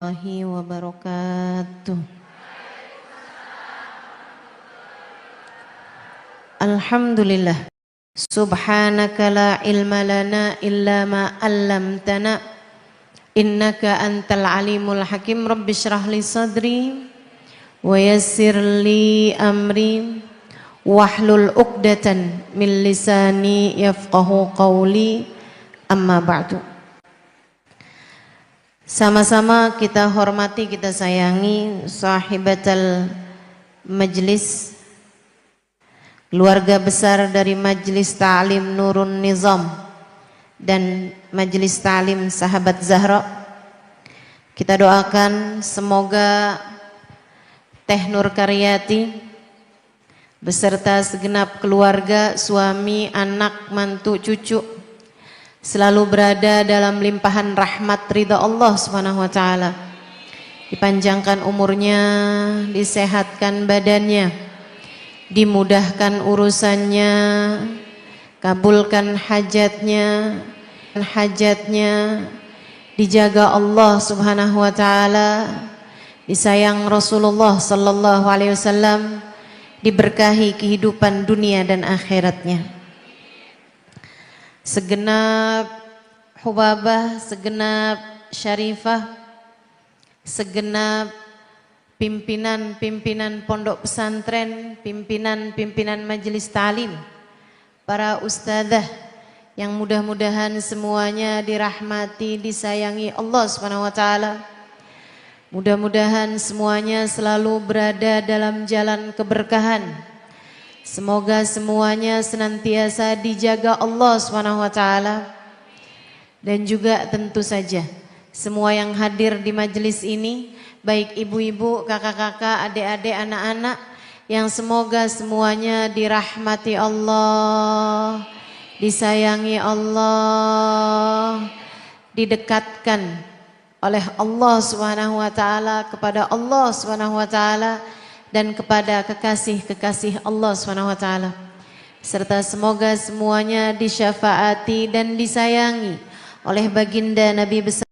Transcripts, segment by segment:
Warahmatullahi wabarakatuh. Alhamdulillah. Subhanaka la ilma lana illa ma 'allamtana innaka antal alimul hakim. Rabbi shrah li sadri wa yassir li amri wahlul 'uqdatan min lisani yafqahu qawli. Amma ba'du. Sama-sama kita hormati, kita sayangi sahibatal majlis, keluarga besar dari Majelis Ta'lim Nurun Nizam dan Majelis Ta'lim Sahabat Zahra. Kita doakan semoga Teh Nur Karyati beserta segenap keluarga, suami, anak, mantu, cucu selalu berada dalam limpahan rahmat ridha Allah Subhanahu wa taala. Dipanjangkan umurnya, disehatkan badannya, dimudahkan urusannya, kabulkan hajatnya, dijaga Allah Subhanahu wa taala, disayang Rasulullah sallallahu alaihi wasallam, diberkahi kehidupan dunia dan akhiratnya. Segenap hubabah, segenap syarifah, segenap pimpinan-pimpinan pondok pesantren, pimpinan-pimpinan majelis ta'lim, para ustadzah yang mudah-mudahan semuanya dirahmati, disayangi Allah Subhanahu wa taala. Mudah-mudahan semuanya selalu berada dalam jalan keberkahan. Semoga semuanya senantiasa dijaga Allah Subhanahu wa taala. Dan juga tentu saja semua yang hadir di majelis ini, baik ibu-ibu, kakak-kakak, adik-adik, anak-anak, yang semoga semuanya dirahmati Allah, disayangi Allah, didekatkan oleh Allah Subhanahu wa taala kepada Allah Subhanahu wa taala dan kepada kekasih-kekasih Allah Subhanahu wa taala, serta semoga semuanya disyafaati dan disayangi oleh baginda Nabi besar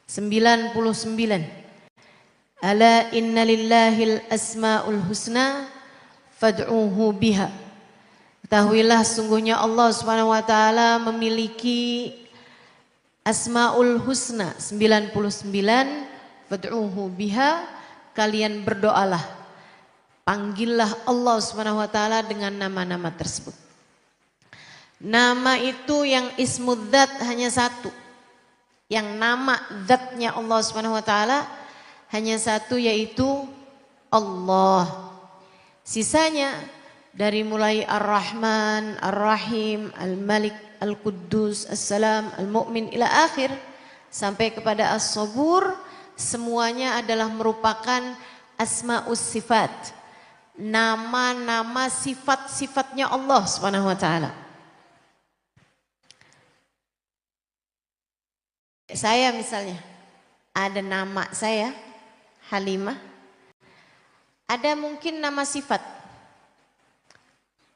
(99). Ala inna lillahil asma'ul husna fad'uhu biha. Ketahuilah sungguhnya Allah Subhanahu wa taala memiliki asma'ul husna 99, fad'uhu biha, kalian berdoalah, panggillah Allah Subhanahu wa taala dengan nama-nama tersebut. Nama itu yang ismudzat hanya satu, yang nama zatnya Allah Subhanahu wa taala hanya satu, yaitu Allah. Sisanya dari mulai Ar-Rahman, Ar-Rahim, Al-Malik, Al-Quddus, As-Salam, Al-Mu'min ila akhir sampai kepada As-Sabur, semuanya adalah merupakan asma'us sifat, nama-nama sifat-sifatnya Allah Subhanahu wa taala. Saya misalnya, ada nama saya Halimah, ada mungkin nama sifat.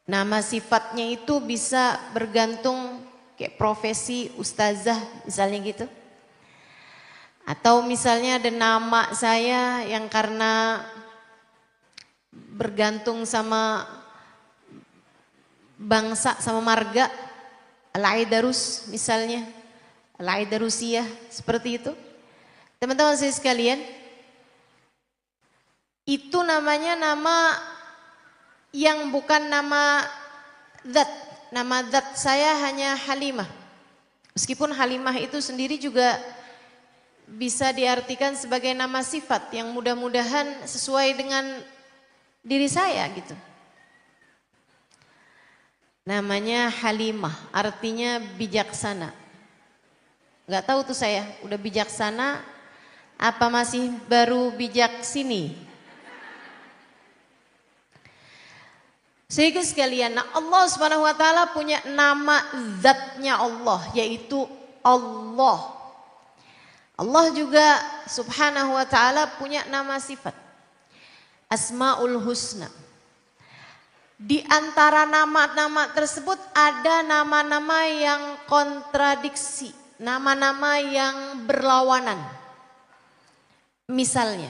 Nama sifatnya itu bisa bergantung kayak profesi ustazah misalnya gitu. Atau misalnya ada nama saya yang karena bergantung sama bangsa, sama marga, Al-Aidarus misalnya, Al-Aidarusiyah, seperti itu. Teman-teman saya sekalian, itu namanya nama yang bukan nama zat. Nama zat saya hanya Halimah. Meskipun Halimah itu sendiri juga bisa diartikan sebagai nama sifat yang mudah-mudahan sesuai dengan diri saya gitu. Namanya Halimah, artinya bijaksana. Nggak tahu tuh saya udah bijaksana apa masih baru bijak sini. Sehingga sekalian, Allah Subhanahu wa taala punya nama zatnya Allah, yaitu Allah. Allah juga Subhanahu wa taala punya nama sifat, Asmaul Husna. Di antara nama-nama tersebut ada nama-nama yang kontradiksi, nama-nama yang berlawanan. Misalnya,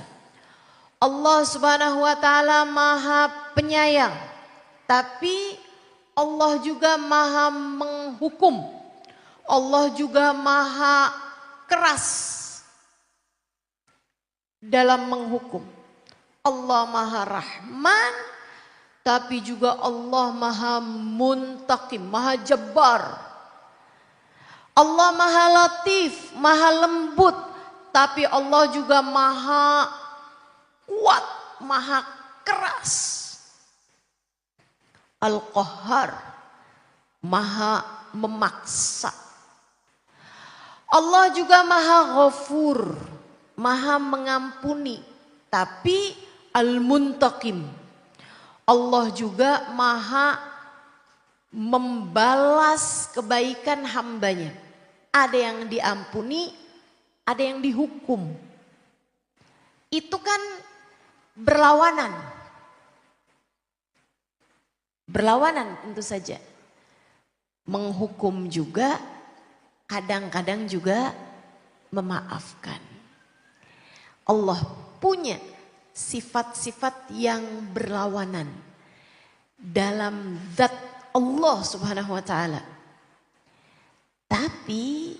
Allah Subhanahu wa taala Maha Penyayang, tapi Allah juga Maha Menghukum. Allah juga Maha keras dalam menghukum. Allah Maha Rahman, tapi juga Allah Maha Muntaqim, Maha Jabbar. Allah Maha Latif, Maha Lembut, tapi Allah juga Maha Kuat, Maha Keras. Al-Qahhar, Maha Memaksa. Allah juga Maha Ghafur, Maha mengampuni, tapi Al-Muntaqim. Allah juga Maha membalas kebaikan hambanya. Ada yang diampuni, ada yang dihukum. Itu kan berlawanan. Berlawanan tentu saja. Menghukum juga, kadang-kadang juga memaafkan. Allah punya sifat-sifat yang berlawanan dalam zat Allah Subhanahu wa taala. Tapi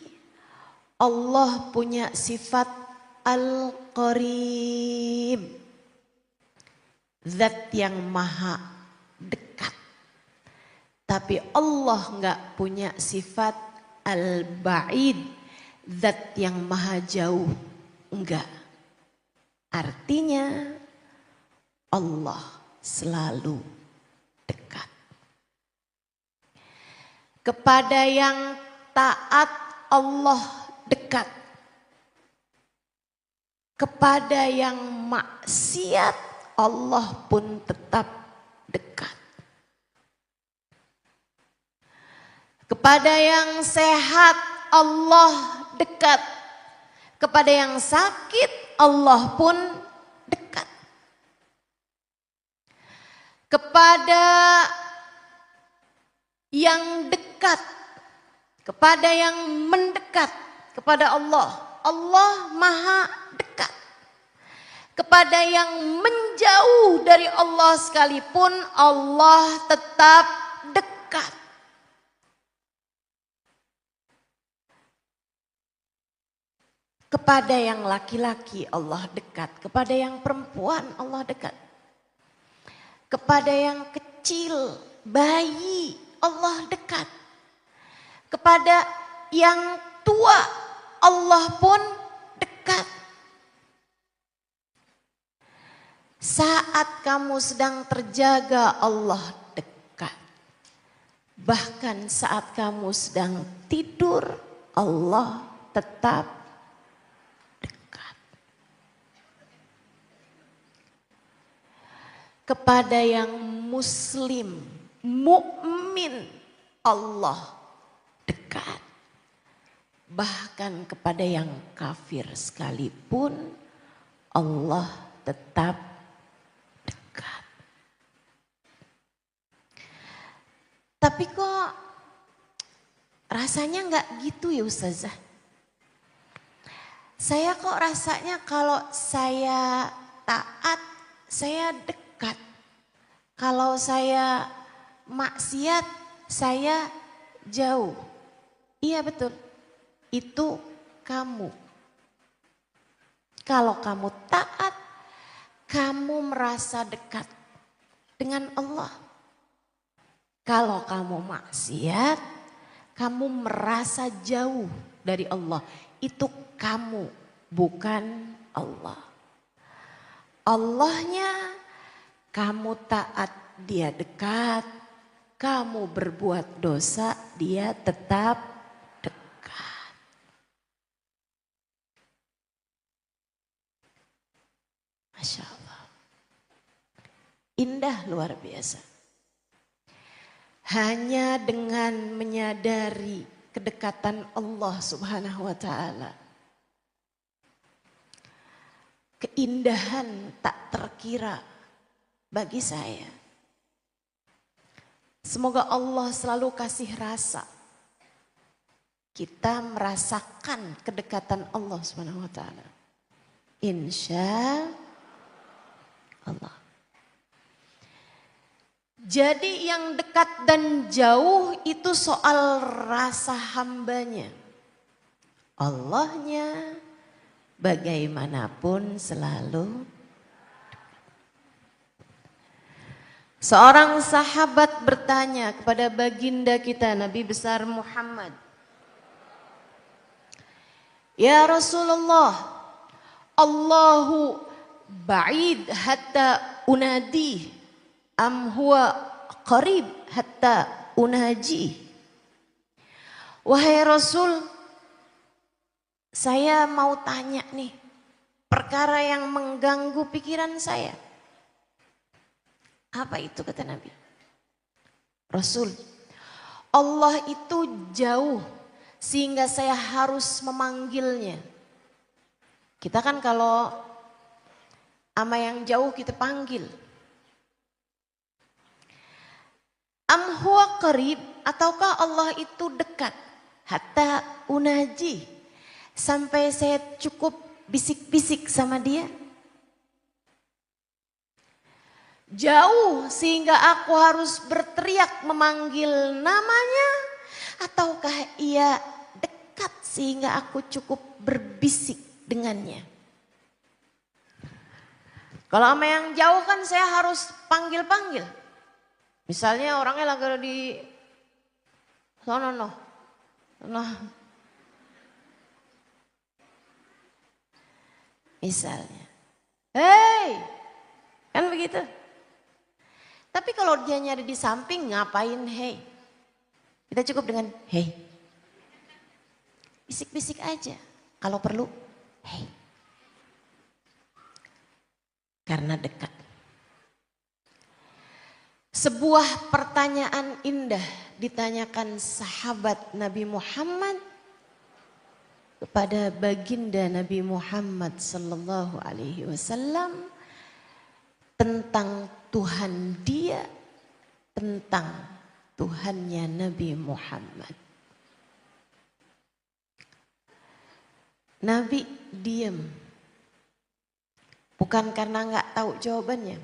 Allah punya sifat Al-Qarib, zat yang maha dekat. Tapi Allah enggak punya sifat Al-Ba'id, zat yang maha jauh. Enggak. Artinya Allah selalu dekat. Kepada yang taat Allah dekat. Kepada yang maksiat Allah pun tetap dekat. Kepada yang sehat Allah dekat. Kepada yang sakit Allah pun dekat. Kepada yang dekat, kepada yang mendekat kepada Allah, Allah maha dekat. Kepada yang menjauh dari Allah sekalipun Allah tetap dekat. Kepada yang laki-laki Allah dekat, kepada yang perempuan Allah dekat. Kepada yang kecil, bayi Allah dekat. Kepada yang tua Allah pun dekat. Saat kamu sedang terjaga Allah dekat. Bahkan saat kamu sedang tidur Allah tetap kepada yang muslim, mukmin Allah dekat. Bahkan kepada yang kafir sekalipun Allah tetap dekat. Tapi kok rasanya enggak gitu ya Ustazah? Saya kok rasanya kalau saya taat, saya dekat. Kalau saya maksiat, saya jauh. Iya betul, itu kamu. Kalau kamu taat, kamu merasa dekat dengan Allah. Kalau kamu maksiat, kamu merasa jauh dari Allah. Itu kamu, bukan Allah. Allahnya kamu taat, dia dekat. Kamu berbuat dosa, dia tetap dekat. Masya Allah. Indah luar biasa. Hanya dengan menyadari kedekatan Allah Subhanahu wa taala. Keindahan tak terkira bagi saya. Semoga Allah selalu kasih rasa. Kita merasakan kedekatan Allah Subhanahu wa taala. Insya Allah. Jadi yang dekat dan jauh itu soal rasa hambanya. Allahnya bagaimanapun selalu. Seorang sahabat bertanya kepada baginda kita Nabi besar Muhammad. Ya Rasulullah, Allahu ba'id hatta unadi am huwa qarib hatta unaji. Wahai Rasul, saya mau tanya nih, perkara yang mengganggu pikiran saya. Apa itu kata Nabi? Rasul, Allah itu jauh sehingga saya harus memanggilnya. Kita kan kalau ama yang jauh kita panggil. Am huwa qarib, ataukah Allah itu dekat? Hatta unaji, sampai saya cukup bisik-bisik sama dia. Jauh sehingga aku harus berteriak memanggil namanya, ataukah ia dekat sehingga aku cukup berbisik dengannya. Kalau sama yang jauh kan saya harus panggil-panggil. Misalnya orangnya lagi di sono. Misalnya, hei, kan begitu. Tapi kalau dia nyari di samping ngapain hei? Kita cukup dengan hei. Bisik-bisik aja. Kalau perlu hei. Karena dekat. Sebuah pertanyaan indah ditanyakan sahabat Nabi Muhammad kepada baginda Nabi Muhammad sallallahu alaihi wasallam tentang Tuhan dia, tentang Tuhannya Nabi Muhammad. Nabi diam. Bukan karena nggak tahu jawabannya.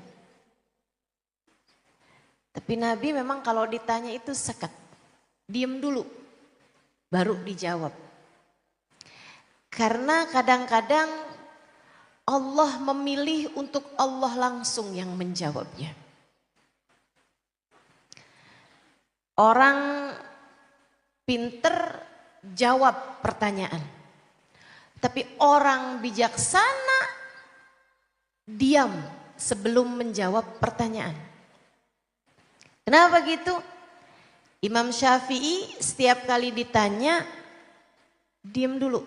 Tapi Nabi memang kalau ditanya itu sekat. Diam dulu, baru dijawab. Karena kadang-kadang Allah memilih untuk Allah langsung yang menjawabnya. Orang pinter jawab pertanyaan. Tapi orang bijaksana diam sebelum menjawab pertanyaan. Kenapa gitu? Imam Syafi'i setiap kali ditanya, diam dulu.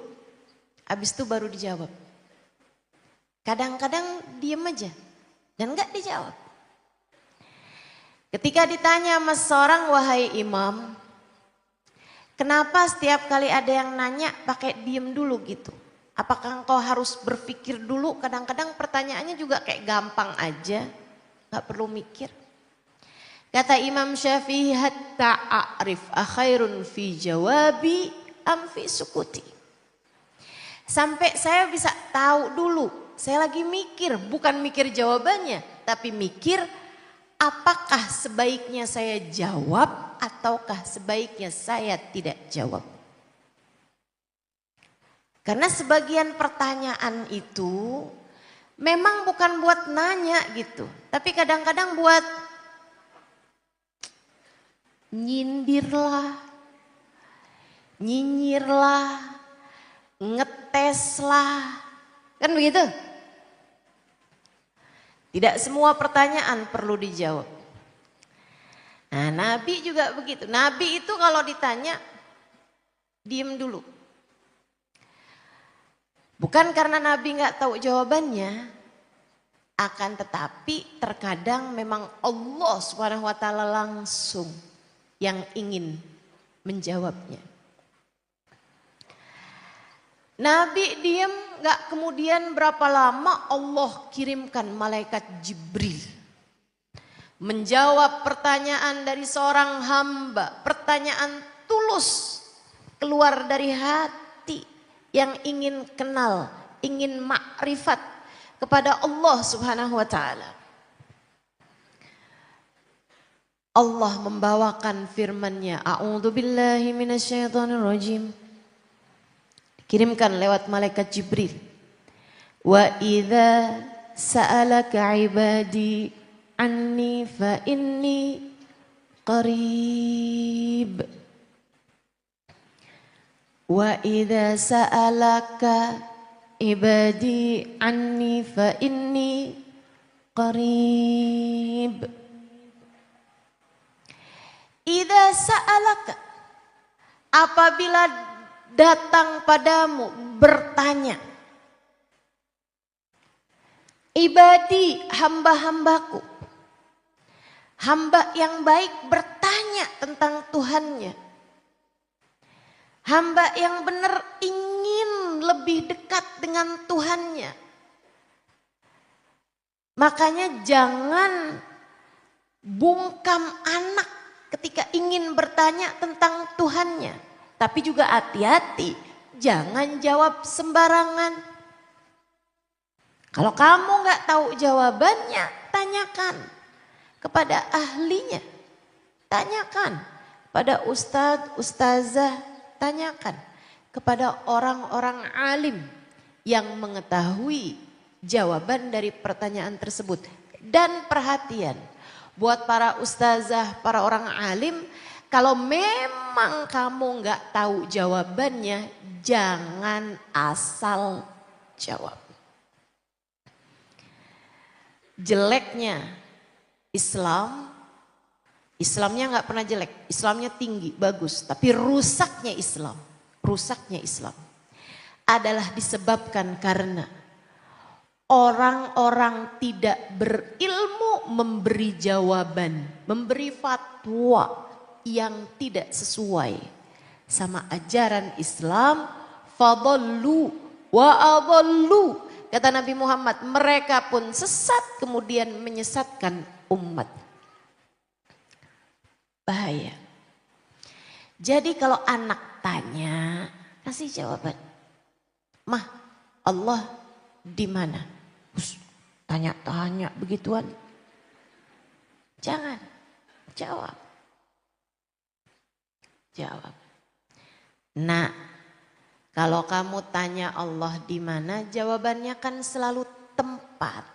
Habis itu baru dijawab. Kadang-kadang diam aja dan enggak dijawab. Ketika ditanya sama seorang, wahai imam, kenapa setiap kali ada yang nanya pakai diam dulu gitu? Apakah engkau harus berpikir dulu? Kadang-kadang pertanyaannya juga kayak gampang aja, enggak perlu mikir. Kata Imam Syafi'i, hatta a'rif akhairun fi jawabi am fi sukuti. Sampai saya bisa tahu dulu. Saya lagi mikir, bukan mikir jawabannya, tapi mikir apakah sebaiknya saya jawab ataukah sebaiknya saya tidak jawab. Karena sebagian pertanyaan itu memang bukan buat nanya gitu, tapi kadang-kadang buat nyindirlah, nyinyirlah, ngeteslah, kan begitu? Tidak semua pertanyaan perlu dijawab. Nah, Nabi juga begitu. Nabi itu kalau ditanya, diam dulu. Bukan karena Nabi nggak tahu jawabannya, Akan tetapi terkadang memang Allah Subhanahu wa taala langsung yang ingin menjawabnya. Nabi diam, gak kemudian berapa lama Allah kirimkan malaikat Jibril. Menjawab pertanyaan dari seorang hamba. Pertanyaan tulus keluar dari hati yang ingin kenal, ingin makrifat kepada Allah Subhanahu wa taala. Allah membawakan firman-Nya, A'udzubillahi minasyaitonirrajim. Dikirimkan lewat malaikat Jibril. Wa idza sa'alaka 'ibadi anni fa inni qarib. Wa idza sa'alaka ibadi anni fa inni qarib. Idza sa'alaka, apabila datang padamu bertanya, ibadi, hamba-hambaku, hamba yang baik bertanya tentang Tuhannya, hamba yang benar ingin lebih dekat dengan Tuhannya. Makanya jangan bungkam anak ketika ingin bertanya tentang Tuhannya. Tapi juga hati-hati, jangan jawab sembarangan. Kalau kamu gak tahu jawabannya, tanyakan kepada ahlinya. Tanyakan pada ustadz, ustazah, tanyakan kepada orang-orang alim yang mengetahui jawaban dari pertanyaan tersebut. Dan perhatian buat para ustazah, para orang alim, kalau memang kamu nggak tahu jawabannya, jangan asal jawab. Jeleknya Islamnya nggak pernah jelek, Islamnya tinggi, bagus. Tapi rusaknya Islam adalah disebabkan karena orang-orang tidak berilmu memberi jawaban, memberi fatwa yang tidak sesuai sama ajaran Islam. Fadallu wa adallu, kata Nabi Muhammad, mereka pun sesat kemudian menyesatkan umat. Bahaya. Jadi kalau anak tanya, kasih jawaban. Mah, Allah di mana? Tanya-tanya begituan. Jangan. Jawab. Nah, kalau kamu tanya Allah di mana, jawabannya kan selalu tempat.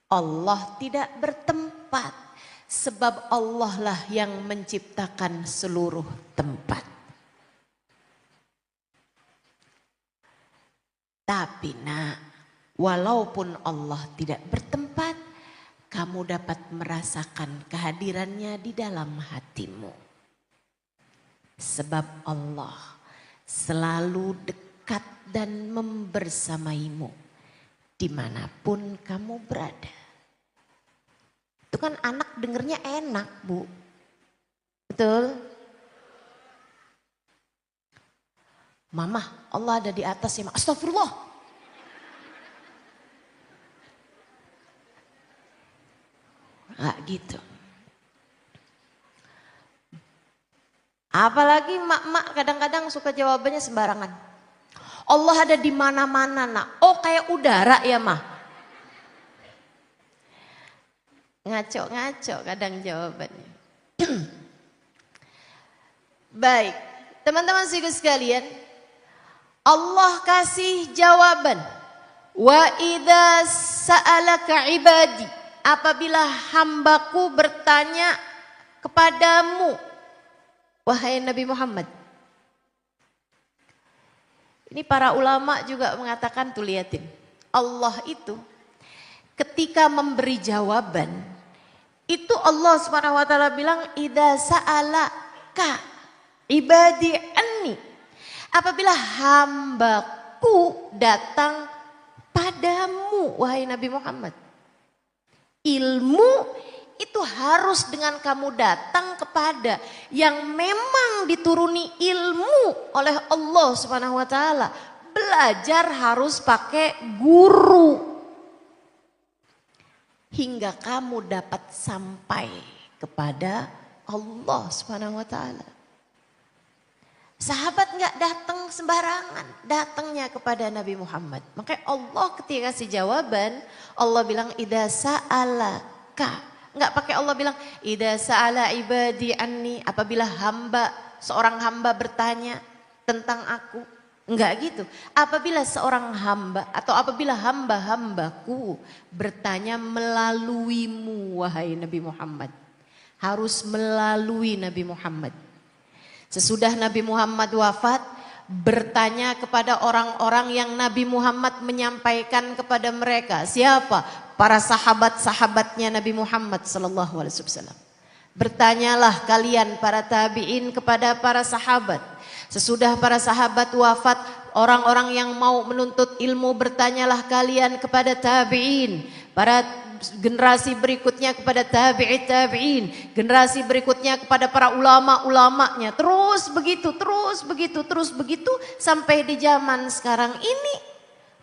Allah tidak bertempat. Sebab Allah lah yang menciptakan seluruh tempat. Tapi nak, walaupun Allah tidak bertempat, kamu dapat merasakan kehadirannya di dalam hatimu. Sebab Allah selalu dekat dan membersamaimu dimanapun kamu berada. Itu kan anak dengernya enak, Bu. Betul? Mama, Allah ada di atas ya, astagfirullah. Nggak gitu. Apalagi mak-mak kadang-kadang suka jawabannya sembarangan. Allah ada di mana-mana, nak. Oh, kayak udara ya, mah. Ngaco-ngaco kadang jawabannya. Baik, teman-teman sekalian, Allah kasih jawaban. Wa idza sa'alaka ibadi, apabila hambaku bertanya kepadamu, wahai Nabi Muhammad. Ini para ulama juga mengatakan, tuh liatin, Allah itu ketika memberi jawaban, itu Allah Subhanahu wa taala bilang idza sa'alaka ibadi anni. Apabila hambaku datang kepadamu wahai Nabi Muhammad. Ilmu itu harus dengan kamu datang kepada yang memang dituruni ilmu oleh Allah Subhanahu wa taala. Belajar harus pakai guru. Hingga kamu dapat sampai kepada Allah Subhanahu wa taala. Sahabat nggak datang sembarangan, datangnya kepada Nabi Muhammad. Makanya Allah ketika kasih jawaban, Allah bilang idza sa'alaka. Nggak pakai Allah bilang idza sa'ala ibadi anni, apabila seorang hamba bertanya tentang aku. Enggak gitu. Apabila seorang hamba atau apabila hamba-hambaku bertanya melaluimu wahai Nabi Muhammad. Harus melalui Nabi Muhammad. Sesudah Nabi Muhammad wafat, bertanya kepada orang-orang yang Nabi Muhammad menyampaikan kepada mereka. Siapa? Para sahabat-sahabatnya Nabi Muhammad sallallahu alaihi wasallam. Bertanyalah kalian para tabi'in kepada para sahabat. Sesudah para sahabat wafat, orang-orang yang mau menuntut ilmu bertanyalah kalian kepada tabi'in. Para generasi berikutnya kepada tabi'in, generasi berikutnya kepada para ulama-ulamanya. Terus begitu sampai di zaman sekarang ini.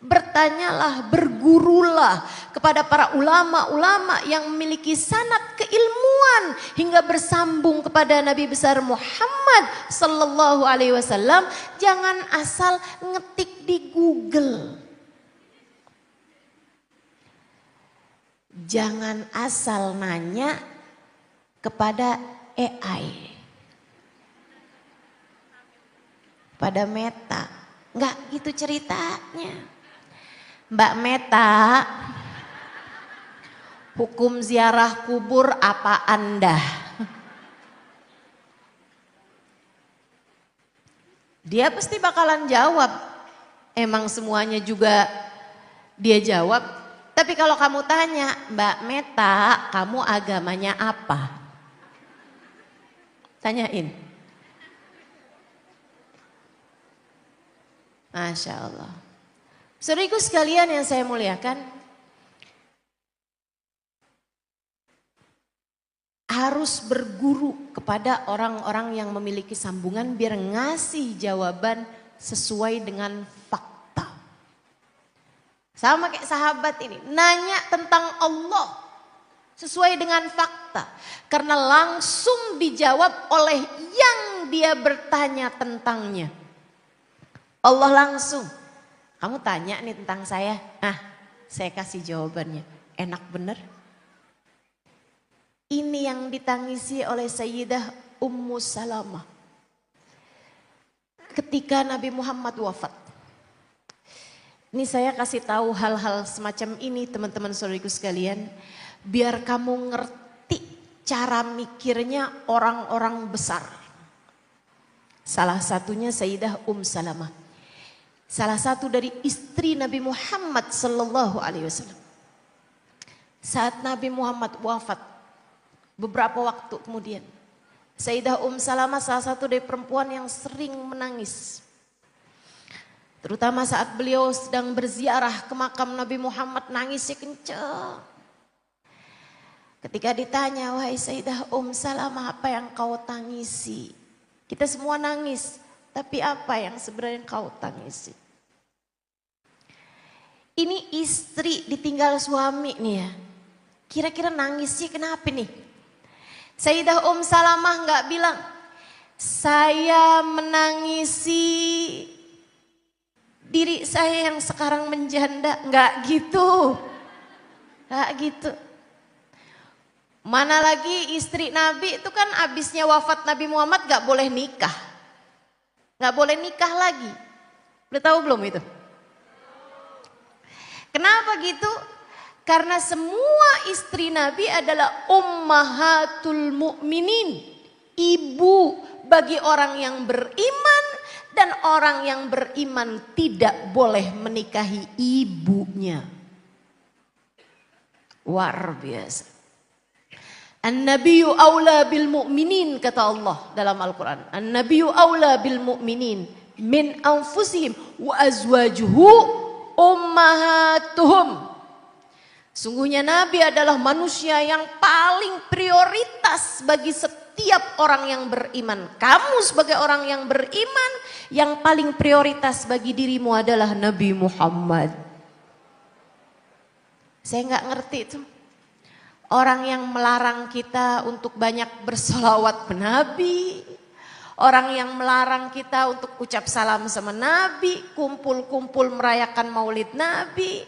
Bertanyalah, bergurulah kepada para ulama-ulama yang memiliki sanad keilmuan hingga bersambung kepada Nabi besar Muhammad sallallahu alaihi wasallam. Jangan asal ngetik di Google. Jangan asal nanya kepada AI. Pada Meta. Enggak gitu ceritanya. Mbak Meta, hukum ziarah kubur apa Anda? Dia pasti bakalan jawab. Emang semuanya juga dia jawab. Tapi kalau kamu tanya, Mbak Meta, kamu agamanya apa? Tanyain. Masya Allah. Saudaraku sekalian yang saya muliakan, harus berguru kepada orang-orang yang memiliki sambungan biar ngasih jawaban sesuai dengan fakta. Sama kayak sahabat ini, nanya tentang Allah sesuai dengan fakta. Karena langsung dijawab oleh yang dia bertanya tentangnya. Allah langsung. Kamu tanya nih tentang saya, saya kasih jawabannya. Enak bener? Ini yang ditangisi oleh Sayyidah Ummu Salamah. Ketika Nabi Muhammad wafat. Ini saya kasih tahu hal-hal semacam ini teman-teman saudariku sekalian. Biar kamu ngerti cara mikirnya orang-orang besar. Salah satunya Sayyidah Salamah. Salah satu dari istri Nabi Muhammad sallallahu alaihi wasallam. Saat Nabi Muhammad wafat, beberapa waktu kemudian, Sayyidah Salamah salah satu dari perempuan yang sering menangis. Terutama saat beliau sedang berziarah ke makam Nabi Muhammad, nangisnya kencang. Ketika ditanya, wahai Sayyidah Salamah, apa yang kau tangisi? Kita semua nangis. Tapi apa yang sebenarnya kau tangisi? Ini istri ditinggal suami nih ya. Kira-kira nangisnya kenapa nih? Sayyidah Salamah nggak bilang, saya menangisi diri saya yang sekarang menjanda. Nggak gitu. Nggak gitu. Mana lagi istri Nabi itu kan abisnya wafat Nabi Muhammad nggak boleh nikah. Nggak boleh nikah lagi. Udah tahu belum itu? Kenapa gitu? Karena semua istri Nabi adalah ummahatul mu'minin. Ibu bagi orang yang beriman. Dan orang yang beriman tidak boleh menikahi ibunya. Luar biasa. An-nabiyyu aula bil mu'minin kata Allah dalam Al-Quran. An-nabiyyu aula bil mu'minin min anfusihim wa azwajuhu ummahatuhum. Sungguhnya Nabi adalah manusia yang paling prioritas bagi setiap orang yang beriman. Kamu sebagai orang yang beriman, yang paling prioritas bagi dirimu adalah Nabi Muhammad. Saya nggak ngerti itu. Orang yang melarang kita untuk banyak bersolawat ke Nabi. Orang yang melarang kita untuk ucap salam sama Nabi. Kumpul-kumpul merayakan maulid Nabi.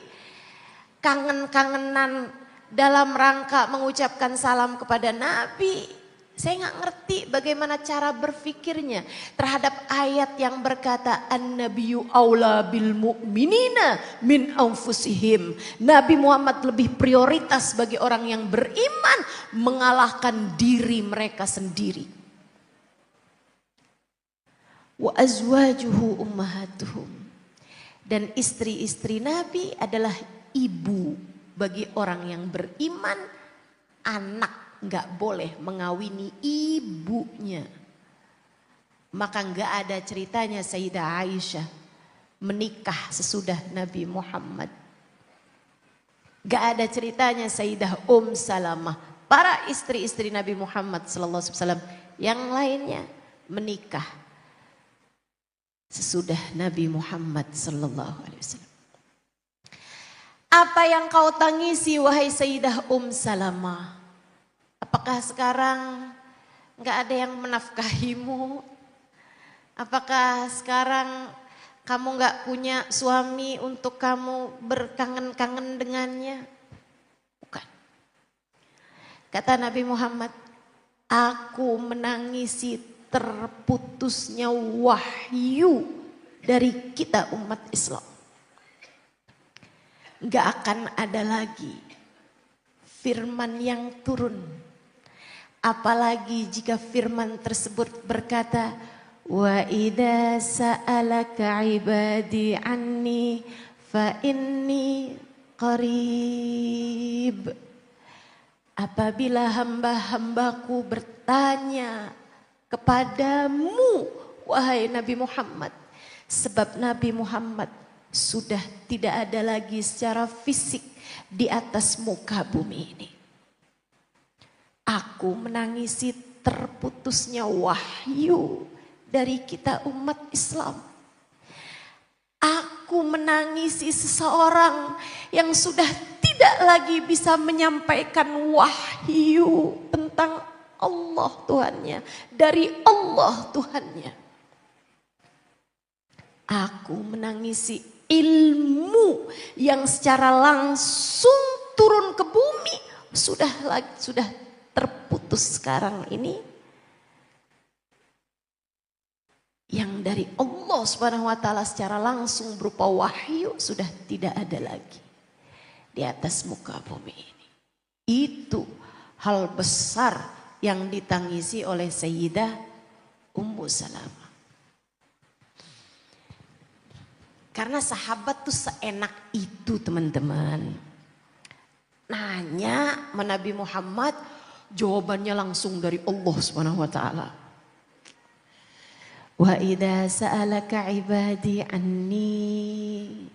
Kangen-kangenan dalam rangka mengucapkan salam kepada Nabi. Saya nggak ngerti bagaimana cara berpikirnya terhadap ayat yang berkata an-nabiyyu aula bil mu'minina min anfusihim. Nabi Muhammad lebih prioritas bagi orang yang beriman mengalahkan diri mereka sendiri. Wa azwajuhu ummahatuhum. Dan istri-istri Nabi adalah ibu bagi orang yang beriman. Anak nggak boleh mengawini ibunya. Maka nggak ada ceritanya Sayyidah Aisyah menikah sesudah Nabi Muhammad. Nggak ada ceritanya Sayyidah Salamah, para istri-istri Nabi Muhammad sallallahu alaihi wasallam yang lainnya menikah sesudah Nabi Muhammad sallallahu alaihi wasallam. Apa yang kau tangisi wahai Sayyidah Salamah? Apakah sekarang enggak ada yang menafkahimu? Apakah sekarang kamu enggak punya suami untuk kamu berkangen-kangen dengannya? Bukan. Kata Nabi Muhammad, aku menangisi terputusnya wahyu dari kita umat Islam. Gak akan ada lagi firman yang turun. Apalagi jika firman tersebut berkata, wa idza sa'alaka ibadi anni fa inni qarib. Apabila hamba-hambaku bertanya kepadamu, wahai Nabi Muhammad, sebab Nabi Muhammad sudah tidak ada lagi secara fisik di atas muka bumi ini. Aku menangisi terputusnya wahyu dari kita umat Islam. Aku menangisi seseorang yang sudah tidak lagi bisa menyampaikan wahyu tentang Allah Tuhannya, dari Allah Tuhannya. Aku menangisi ilmu yang secara langsung turun ke bumi, sudah terputus sekarang ini. Yang dari Allah Subhanahu wa taala secara langsung berupa wahyu sudah tidak ada lagi di atas muka bumi ini. Itu hal besar yang ditangisi oleh Sayyidah Ummu Salamah. Karena sahabat tuh seenak itu teman-teman. Nanya sama Nabi Muhammad, jawabannya langsung dari Allah Subhanahu wa taala. Wa idza sa'alaka ibadi anni.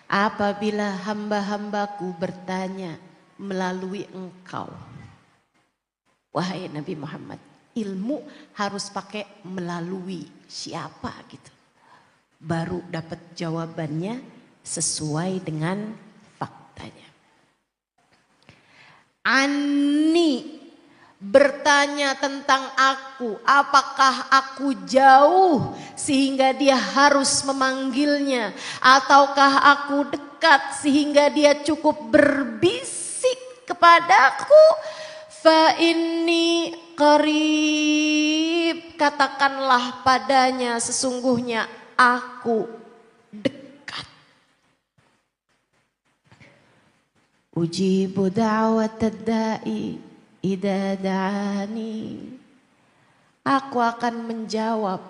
Apabila hamba-hambaku bertanya melalui engkau. Wahai Nabi Muhammad, ilmu harus pakai melalui siapa gitu. Baru dapat jawabannya sesuai dengan faktanya. Ani bertanya tentang aku, apakah aku jauh sehingga dia harus memanggilnya, ataukah aku dekat sehingga dia cukup berbisik kepadaku? Fa inni qarib, katakanlah padanya sesungguhnya aku dekat. Ujibu da'watad da'i idza da'ani. Aku akan menjawab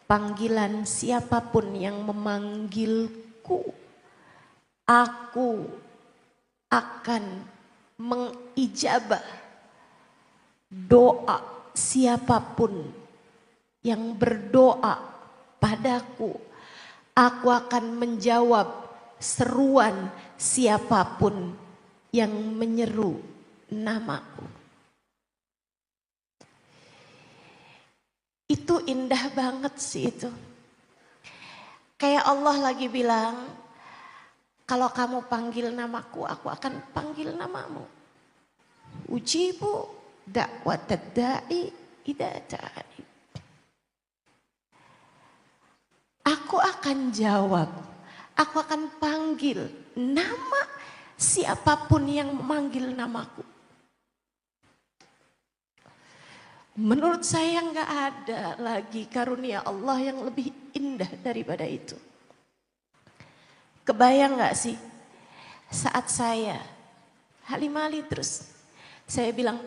panggilan siapapun yang memanggilku. Aku akan mengijabah doa siapapun yang berdoa padaku. Aku akan menjawab seruan siapapun yang menyeru namaku. Itu indah banget sih itu. Kayak Allah lagi bilang, kalau kamu panggil namaku, aku akan panggil namamu. Ujibu da'watad da'i idza da'ani. Aku akan jawab, aku akan panggil nama siapapun yang memanggil namaku. Menurut saya nggak ada lagi karunia Allah yang lebih indah daripada itu. Kebayang nggak sih saat saya Halimah Ali terus saya bilang,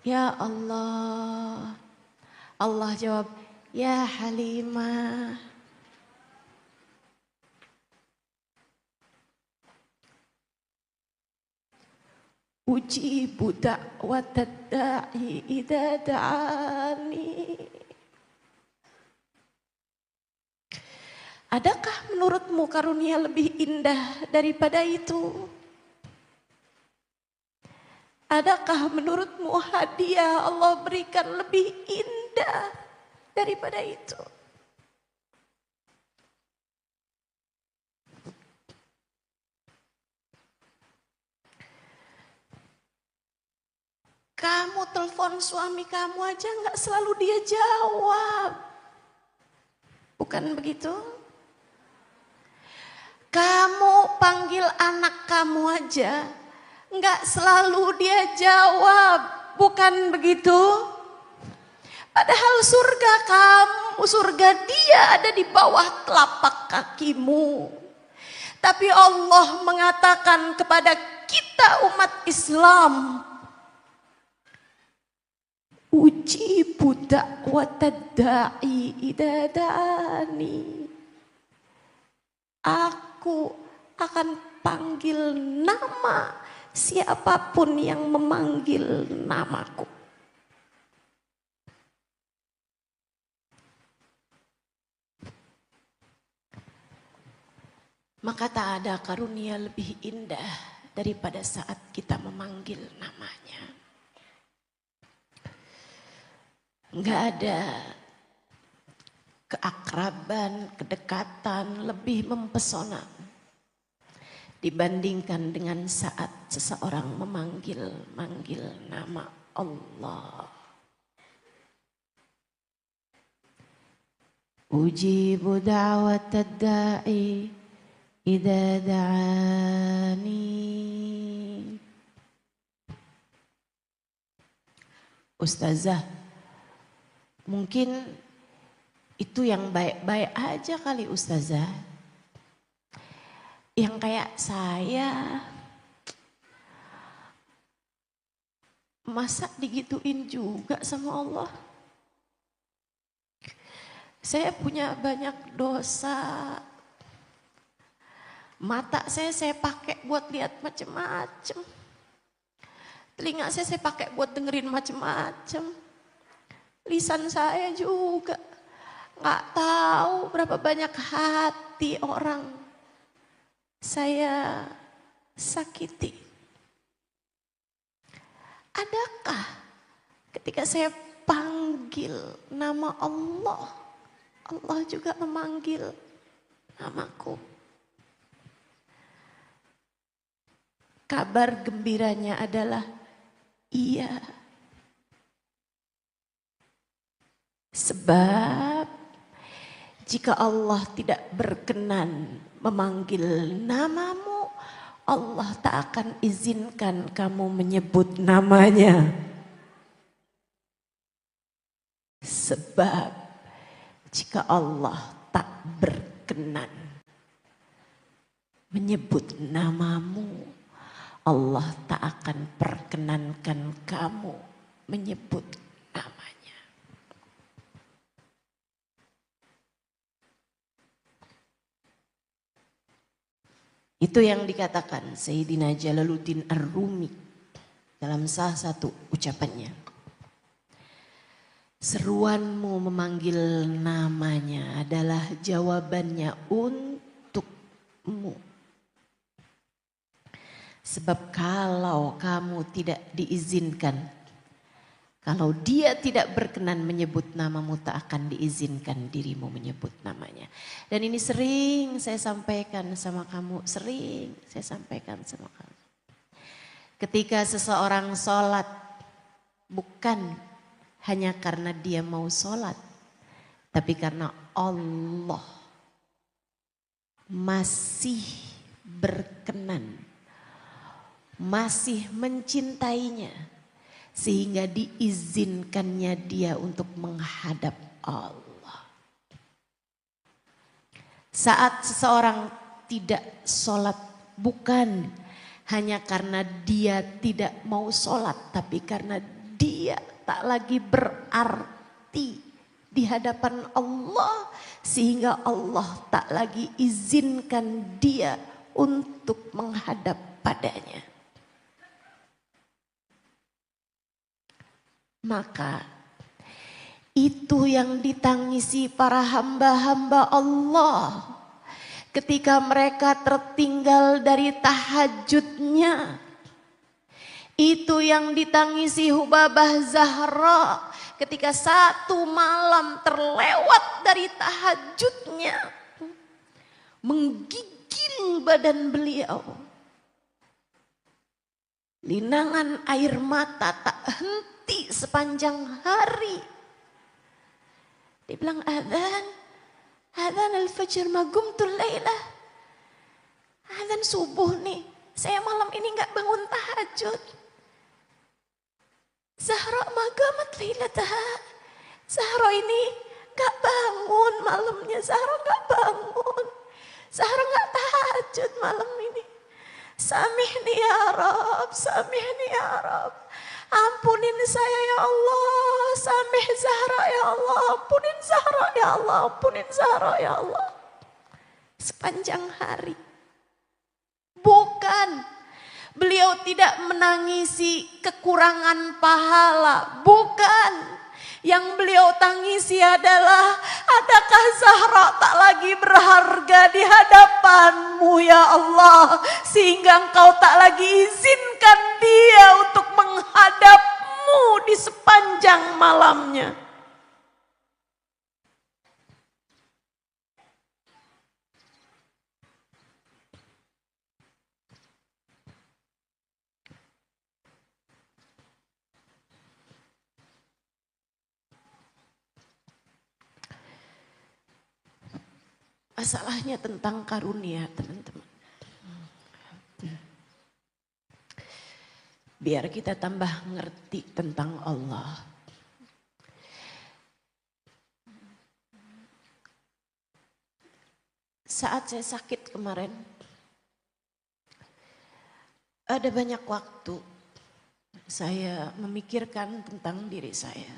ya Allah. Allah jawab, ya Halimah. Ujibu da'watad da'i idza da'ani. Adakah menurutmu karunia lebih indah daripada itu? Adakah menurutmu hadiah Allah berikan lebih indah daripada itu? Kamu telepon suami kamu aja nggak selalu dia jawab. Bukan begitu? Kamu panggil anak kamu aja nggak selalu dia jawab. Bukan begitu? Padahal surga kamu, surga dia ada di bawah telapak kakimu. Tapi Allah mengatakan kepada kita umat Islam, ujibu da'watad da'i idza da'ani. Aku akan panggil nama siapapun yang memanggil namaku. Maka tak ada karunia lebih indah daripada saat kita memanggil namanya. Enggak ada keakraban, kedekatan lebih mempesona dibandingkan dengan saat seseorang memanggil nama Allah. Ujibu da'watad da'i idza da'ani. Ustazah, mungkin itu yang baik-baik aja kali Ustazah. Yang kayak saya, masa digituin juga sama Allah? Saya punya banyak dosa. Mata saya pakai buat lihat macam-macam. Telinga saya pakai buat dengerin macam-macam. Lisan saya juga nggak tahu berapa banyak hati orang saya sakiti. Adakah ketika saya panggil nama Allah, Allah juga memanggil namaku? Kabar gembiranya adalah iya. Sebab jika Allah tidak berkenan memanggil namamu, Allah tak akan izinkan kamu menyebut namanya. Sebab jika Allah tak berkenan menyebut namamu, Allah tak akan perkenankan kamu menyebut namanya. Itu yang dikatakan Sayyidina Jalaluddin Ar-Rumi dalam salah satu ucapannya. Seruanmu memanggil namanya adalah jawabannya untukmu. Sebab kalau kamu tidak diizinkan, kalau dia tidak berkenan menyebut namamu, tak akan diizinkan dirimu menyebut namanya. Dan ini sering saya sampaikan sama kamu, sering saya sampaikan sama kamu. Ketika seseorang sholat, bukan hanya karena dia mau sholat, tapi karena Allah masih berkenan, masih mencintainya, sehingga diizinkannya dia untuk menghadap Allah. Saat seseorang tidak sholat, bukan hanya karena dia tidak mau sholat, tapi karena dia tak lagi berarti di hadapan Allah, sehingga Allah tak lagi izinkan dia untuk menghadap padanya. Maka itu yang ditangisi para hamba-hamba Allah ketika mereka tertinggal dari tahajudnya. Itu yang ditangisi Hubabah Zahra ketika satu malam terlewat dari tahajudnya, menggigil badan beliau. Linangan air mata tak henti sepanjang hari. Dia bilang, adzan al-fajr ma qumtul lailah. Adzan subuh nih, saya malam ini enggak bangun tahajud. Zahra ma qamat lailataha. Zahra ini enggak bangun malamnya, Zahra enggak bangun. Zahra enggak tahajud malam ini. Samihni ya Rab, samihni ya Rab. Ampunin saya ya Allah, samih Zahra ya Allah, ampunin Zahra ya Allah, ampunin Zahra ya Allah. Sepanjang hari. Bukan, beliau tidak menangisi kekurangan pahala, bukan. Yang beliau tangisi adalah, adakah Zahra tak lagi berharga di hadapanmu ya Allah, sehingga engkau tak lagi izinkan dia untuk menghadapmu di sepanjang malamnya. Masalahnya tentang karunia, teman-teman. Biar kita tambah ngerti tentang Allah. Saat saya sakit kemarin, ada banyak waktu saya memikirkan tentang diri saya.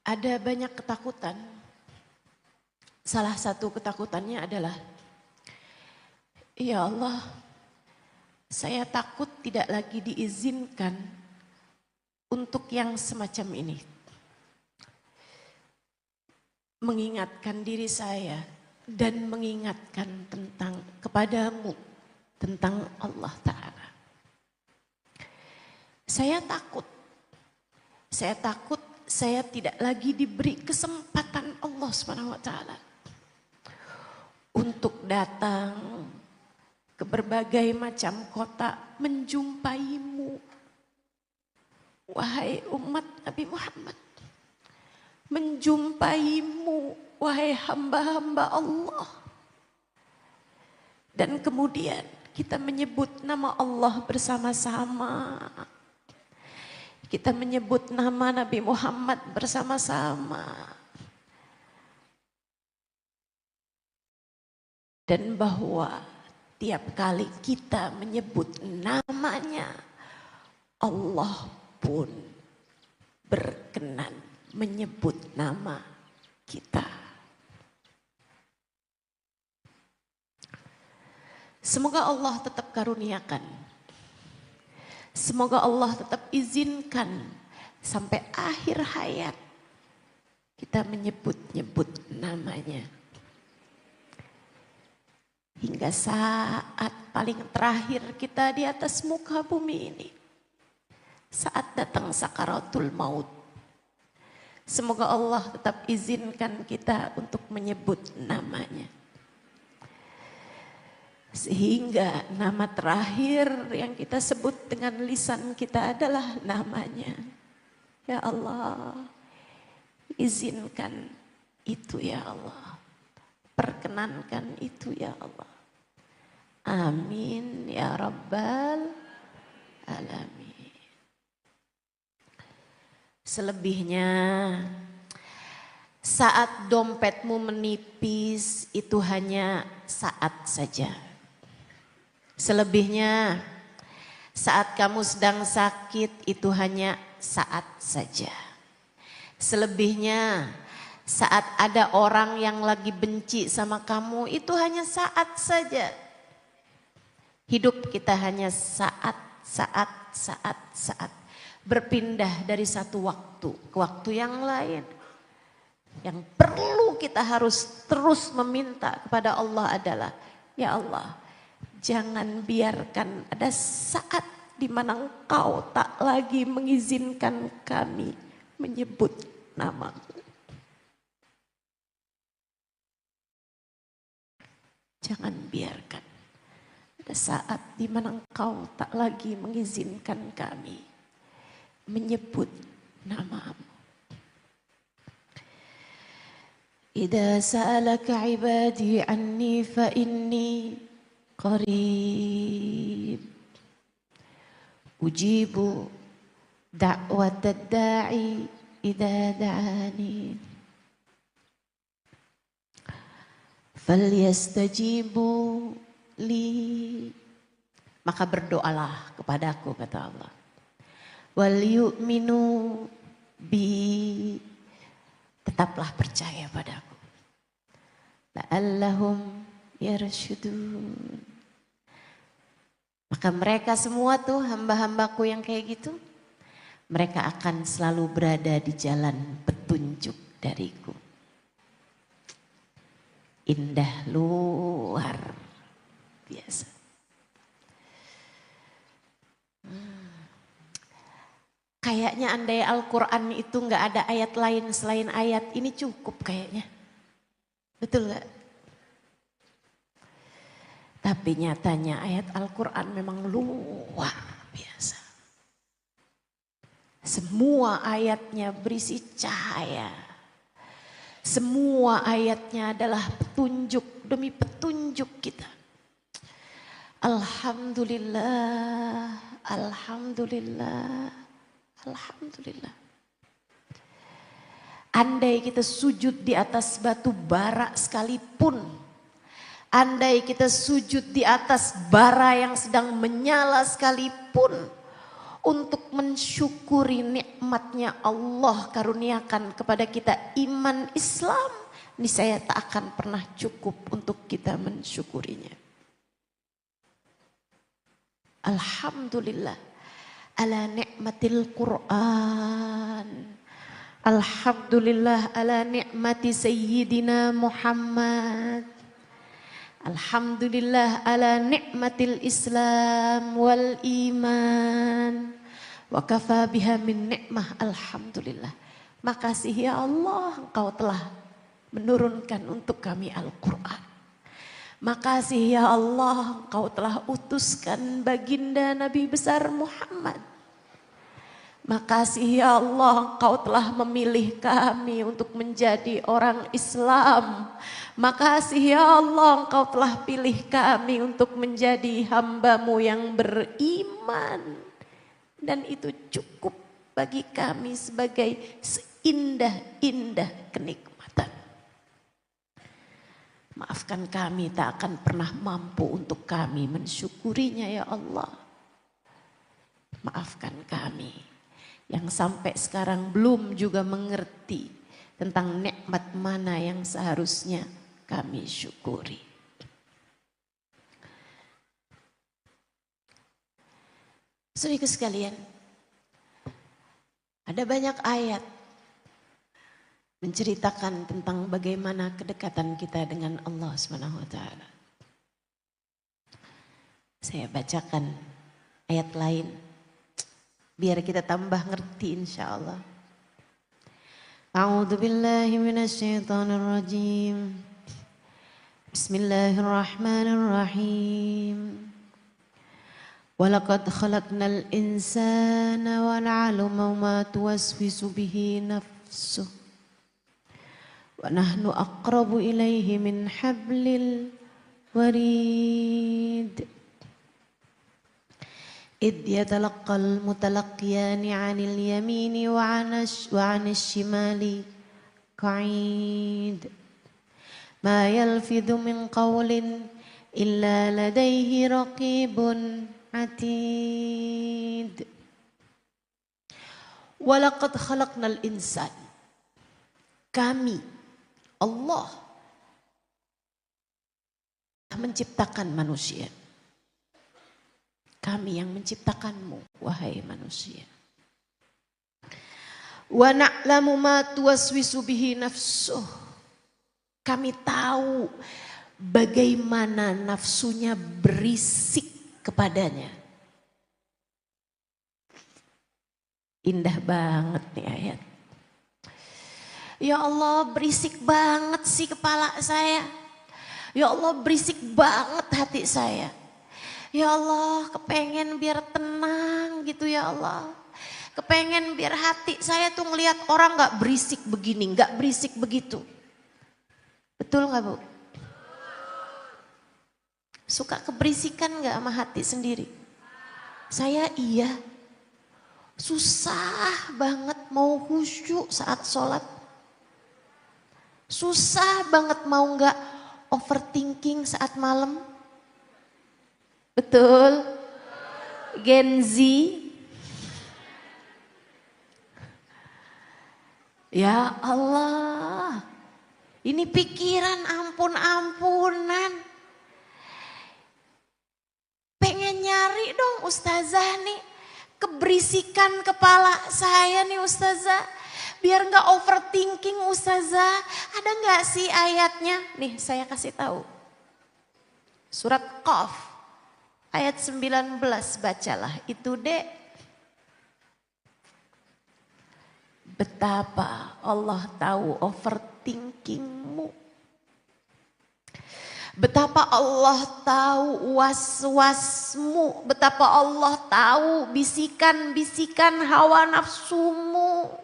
Ada banyak ketakutan. Salah satu ketakutannya adalah, ya Allah, saya takut tidak lagi diizinkan untuk yang semacam ini. Mengingatkan diri saya dan mengingatkan tentang kepadamu, tentang Allah Ta'ala. Saya takut saya tidak lagi diberi kesempatan Allah Subhanahu wa taala untuk datang ke berbagai macam kota menjumpaimu. Wahai umat Nabi Muhammad, menjumpaimu wahai hamba-hamba Allah. Dan kemudian kita menyebut nama Allah bersama-sama. Kita menyebut nama Nabi Muhammad bersama-sama. Dan bahwa tiap kali kita menyebut namanya, Allah pun berkenan menyebut nama kita. Semoga Allah tetap karuniakan. Semoga Allah tetap izinkan sampai akhir hayat kita menyebut-nyebut namanya. hingga saat paling terakhir kita di atas muka bumi ini. Saat datang sakaratul maut. Semoga Allah tetap izinkan kita untuk menyebut namanya. Sehingga nama terakhir yang kita sebut dengan lisan kita adalah namanya. Ya Allah, izinkan itu ya Allah. Perkenankan itu ya Allah. Amin ya Rabbal Alamin. Selebihnya saat dompetmu menipis itu hanya saat saja. Selebihnya saat kamu sedang sakit itu hanya saat saja. Selebihnya saat ada orang yang lagi benci sama kamu itu hanya saat saja. Hidup kita hanya saat. Berpindah dari satu waktu ke waktu yang lain. Yang perlu kita harus terus meminta kepada Allah adalah, ya Allah, jangan biarkan ada saat di mana Engkau tak lagi mengizinkan kami menyebut nama-Mu. Jangan biarkan ada saat di mana Engkau tak lagi mengizinkan kami menyebut nama-Mu. Idza sa'alaka 'ibadi 'anni fa inni qarib. Ujibu da'watad da'i idza da'ani. Falyastajibu li. Maka berdoalah kepadaku, kata Allah. Wal yu'minu bi, tetaplah percaya padaku. La'allahum yarshudun. Maka mereka semua tuh hamba-hambaku yang kayak gitu, mereka akan selalu berada di jalan petunjuk dariku. Indah luar biasa. Kayaknya andai Al-Quran itu nggak ada ayat lain selain ayat ini cukup kayaknya. Betul nggak? Tapi nyatanya ayat Al-Quran memang luar biasa. Semua ayatnya berisi cahaya. Semua ayatnya adalah petunjuk demi petunjuk kita. Alhamdulillah, alhamdulillah. Alhamdulillah. Andai kita sujud di atas batu bara sekalipun, andai kita sujud di atas bara yang sedang menyala sekalipun, untuk mensyukuri nikmatnya Allah karuniakan kepada kita iman Islam, niscaya tak akan pernah cukup untuk kita mensyukurinya. Alhamdulillah. Ala ni'matil Qur'an. Alhamdulillah ala ni'mati Sayyidina Muhammad. Alhamdulillah ala ni'matil Islam wal iman. Wa kafa biha min ni'mah. Alhamdulillah. Makasih ya Allah, Engkau telah menurunkan untuk kami Al-Quran. Makasih ya Allah, Engkau telah utuskan baginda Nabi besar Muhammad. Makasih ya Allah, Engkau telah memilih kami untuk menjadi orang Islam. Makasih ya Allah, Engkau telah pilih kami untuk menjadi hamba-Mu yang beriman. Dan itu cukup bagi kami sebagai seindah-indah kenikmatan. Maafkan kami, tak akan pernah mampu untuk kami mensyukurinya ya Allah. Maafkan kami yang sampai sekarang belum juga mengerti tentang nikmat mana yang seharusnya kami syukuri. Saudara sekalian, ada banyak ayat menceritakan tentang bagaimana kedekatan kita dengan Allah SWT. Saya bacakan ayat lain biar kita tambah ngerti insyaallah. A'udzu billahi minasyaitonir rajim. Bismillahirrahmanirrahim. Walaqad khalaqnal insana wa na'lamu ma tuwaswisu bihi nafsuh. Wa nahnu aqrabu ilaihi min hablil warid. إذ يتلقى المتلقيان عن اليمين وعن الشمال قعيد ما يلفظ من قول إلا لديه رقيب عتيد ولقد خلقنا الإنسان. Kami Allah menciptakan manusia. Kami yang menciptakanmu, wahai manusia. Wa na'lamu ma tuwaswisu bihi nafsuh. Kami tahu bagaimana nafsunya berisik kepadanya. Indah banget nih ayat. Ya Allah, berisik banget sih kepala saya. Ya Allah, berisik banget hati saya. Ya Allah, kepengen biar tenang gitu ya Allah. Kepengen biar hati saya tuh ngelihat orang gak berisik begini, gak berisik begitu. Betul gak Bu? Suka keberisikan gak sama hati sendiri? Saya iya. Susah banget mau khusyuk saat sholat. Susah banget mau gak overthinking saat malam. Betul, Gen Z. Ya Allah, ini pikiran ampun-ampunan. Pengen nyari dong Ustazah nih, keberisikan kepala saya nih Ustazah. Biar gak overthinking Ustazah. Ada gak sih ayatnya? Nih saya kasih tahu. Surat Qaf. Ayat 19 bacalah itu dek. Betapa Allah tahu overthinkingmu. Betapa Allah tahu was-wasmu. Betapa Allah tahu bisikan-bisikan hawa nafsumu.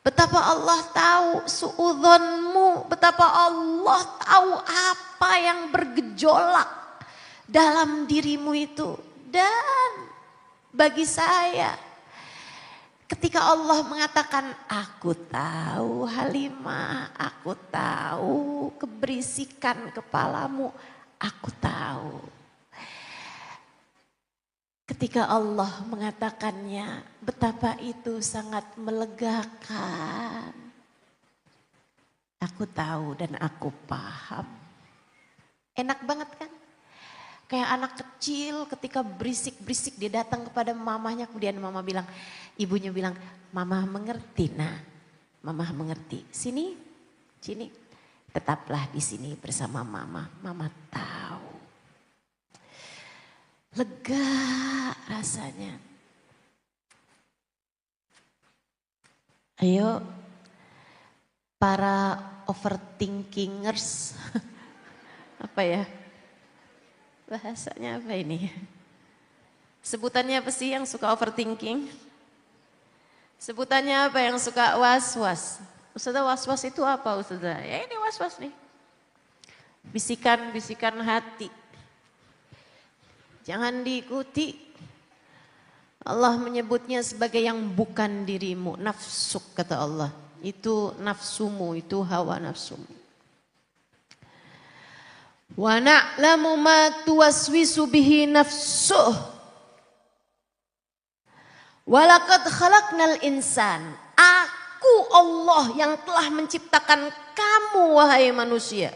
Betapa Allah tahu suudzonmu. Betapa Allah tahu apa yang bergejolak dalam dirimu itu. Dan bagi saya, ketika Allah mengatakan, aku tahu Halimah, aku tahu keberisikan kepalamu, aku tahu. Ketika Allah mengatakannya, betapa itu sangat melegakan. Aku tahu dan aku paham. Enak banget kan? Kayak anak kecil ketika berisik-berisik dia datang kepada mamahnya, kemudian mama bilang, ibunya bilang, mama mengerti nak, mama mengerti. Sini, sini, tetaplah di sini bersama mama, mama tahu. Lega rasanya. Ayo para overthinkingers, apa ya? Bahasanya apa ini? Sebutannya apa sih yang suka overthinking? Sebutannya apa yang suka was-was? Ustazah, was-was itu apa Ustazah? Ya ini was-was nih. Bisikan-bisikan hati. Jangan diikuti. Allah menyebutnya sebagai yang bukan dirimu. Nafsuk kata Allah. Itu nafsumu, itu hawa nafsumu. Wa na'lamu ma tuwaswisu bihi nafsuh. Walaqad khalaqnal insan. Aku Allah yang telah menciptakan kamu wahai manusia.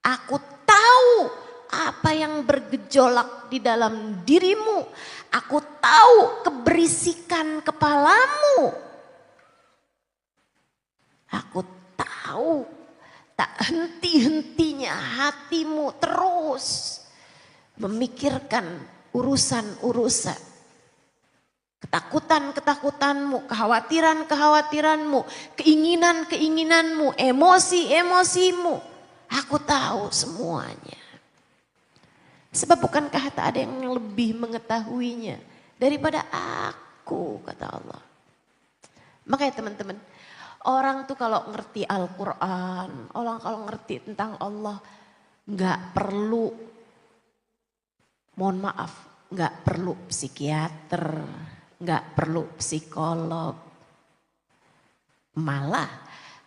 Aku tahu apa yang bergejolak di dalam dirimu. Aku tahu keberisikan kepalamu. Aku tahu. tak henti-hentinya hatimu terus memikirkan urusan-urusan, ketakutan-ketakutanmu, kekhawatiran-kekhawatiranmu, keinginan-keinginanmu, emosi-emosimu. Aku tahu semuanya. Sebab bukankah tak ada yang lebih mengetahuinya daripada aku, kata Allah. Makanya teman-teman, orang tuh kalau ngerti Al-Quran, orang kalau ngerti tentang Allah, nggak perlu, mohon maaf, nggak perlu psikiater, nggak perlu psikolog. Malah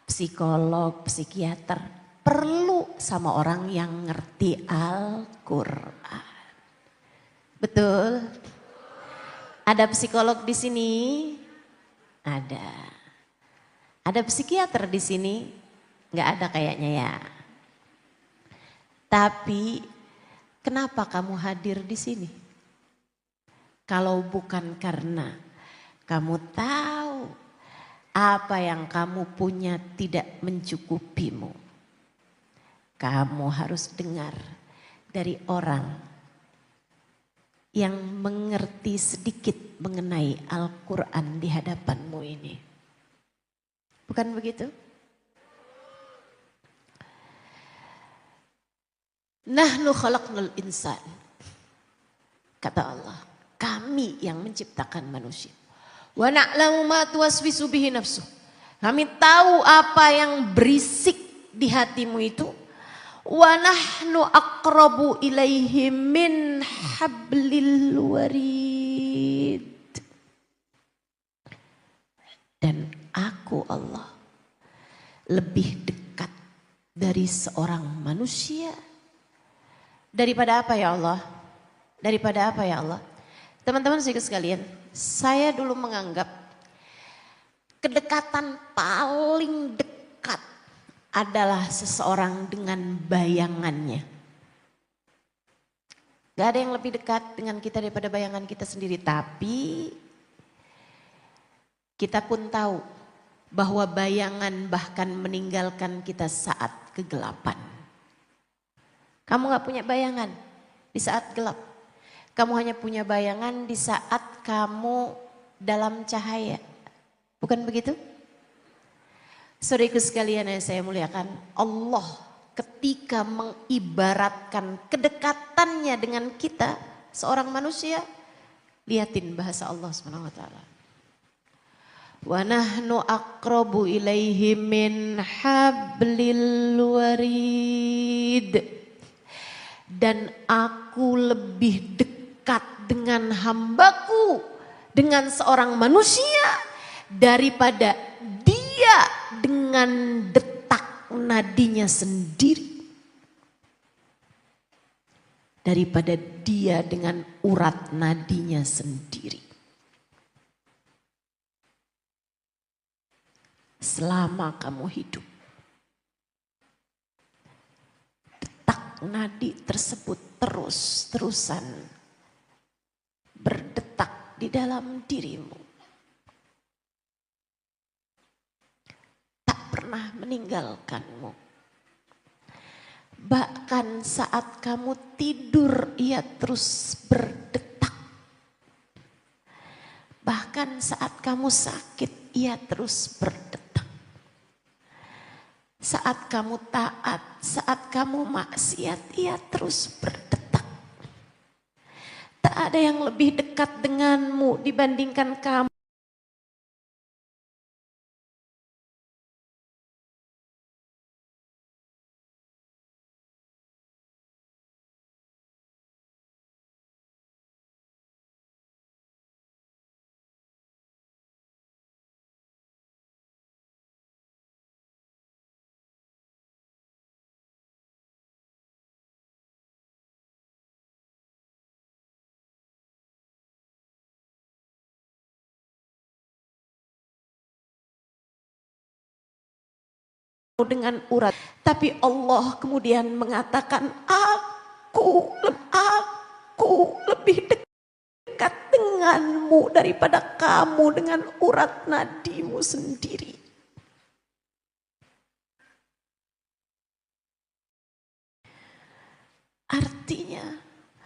psikolog, psikiater perlu sama orang yang ngerti Al-Quran. Betul? Ada psikolog di sini? Ada. Ada psikiater di sini? Nggak ada kayaknya ya. Tapi kenapa kamu hadir di sini? Kalau bukan karena kamu tahu apa yang kamu punya tidak mencukupimu. Kamu harus dengar dari orang yang mengerti sedikit mengenai Al-Quran di hadapanmu ini. Bukan begitu? Nahnu khalaqnal insan. Kata Allah, kami yang menciptakan manusia. Wa na'lamu ma tuwaswisu bihi nafsu. Kami tahu apa yang berisik di hatimu itu. Wa nahnu aqrabu ilaihi min hablil warid. Dan aku Allah lebih dekat dari seorang manusia. Daripada apa ya Allah? Daripada apa ya Allah? Teman-teman sekalian, saya dulu menganggap kedekatan paling dekat adalah seseorang dengan bayangannya. Gak ada yang lebih dekat dengan kita daripada bayangan kita sendiri. Tapi kita pun tahu bahwa bayangan bahkan meninggalkan kita saat kegelapan. Kamu gak punya bayangan di saat gelap. Kamu hanya punya bayangan di saat kamu dalam cahaya. Bukan begitu? Saudaraku sekalian yang saya muliakan, Allah ketika mengibaratkan kedekatannya dengan kita, seorang manusia, lihatin bahasa Allah SWT. Wa nahnu aqrabu ilaihi min hablil warid. Dan aku lebih dekat dengan hambaku, dengan seorang manusia, daripada dia dengan detak nadinya sendiri. Daripada dia dengan urat nadinya sendiri. Selama kamu hidup, detak nadi tersebut terus-terusan berdetak di dalam dirimu. Pernah meninggalkanmu. Bahkan saat kamu tidur ia terus berdetak. Bahkan saat kamu sakit ia terus berdetak. Saat kamu taat, saat kamu maksiat ia terus berdetak. Tak ada yang lebih dekat denganmu dibandingkan kamu. Dengan urat, tapi Allah kemudian mengatakan aku lebih dekat denganmu daripada kamu dengan urat nadimu sendiri.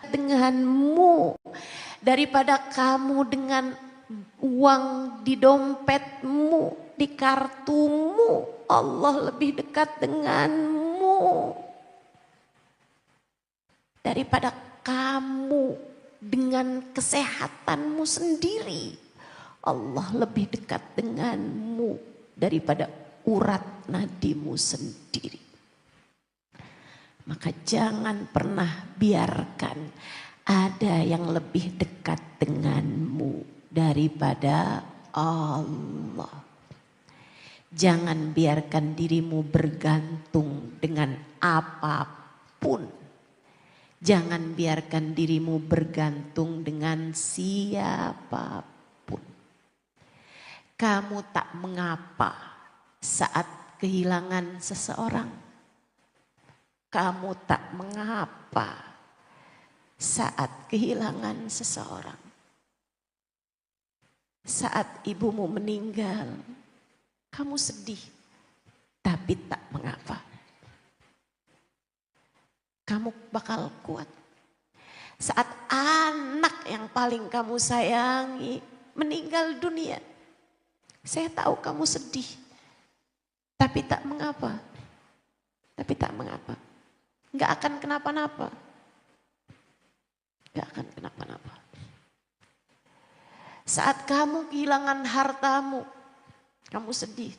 dekat denganmu daripada kamu dengan uang di dompetmu, di kartumu. Allah lebih dekat denganmu daripada kamu dengan kesehatanmu sendiri. Allah lebih dekat denganmu daripada urat nadimu sendiri. Maka jangan pernah biarkan ada yang lebih dekat denganmu daripada Allah. Jangan biarkan dirimu bergantung dengan apapun. Jangan biarkan dirimu bergantung dengan siapapun. Kamu tak mengapa saat kehilangan seseorang. Kamu tak mengapa saat kehilangan seseorang. Saat ibumu meninggal, kamu sedih, tapi tak mengapa. Kamu bakal kuat. Saat anak yang paling kamu sayangi meninggal dunia, saya tahu kamu sedih, tapi tak mengapa. Tapi tak mengapa. Nggak akan kenapa-napa. Nggak akan kenapa-napa. Saat kamu kehilangan hartamu, kamu sedih,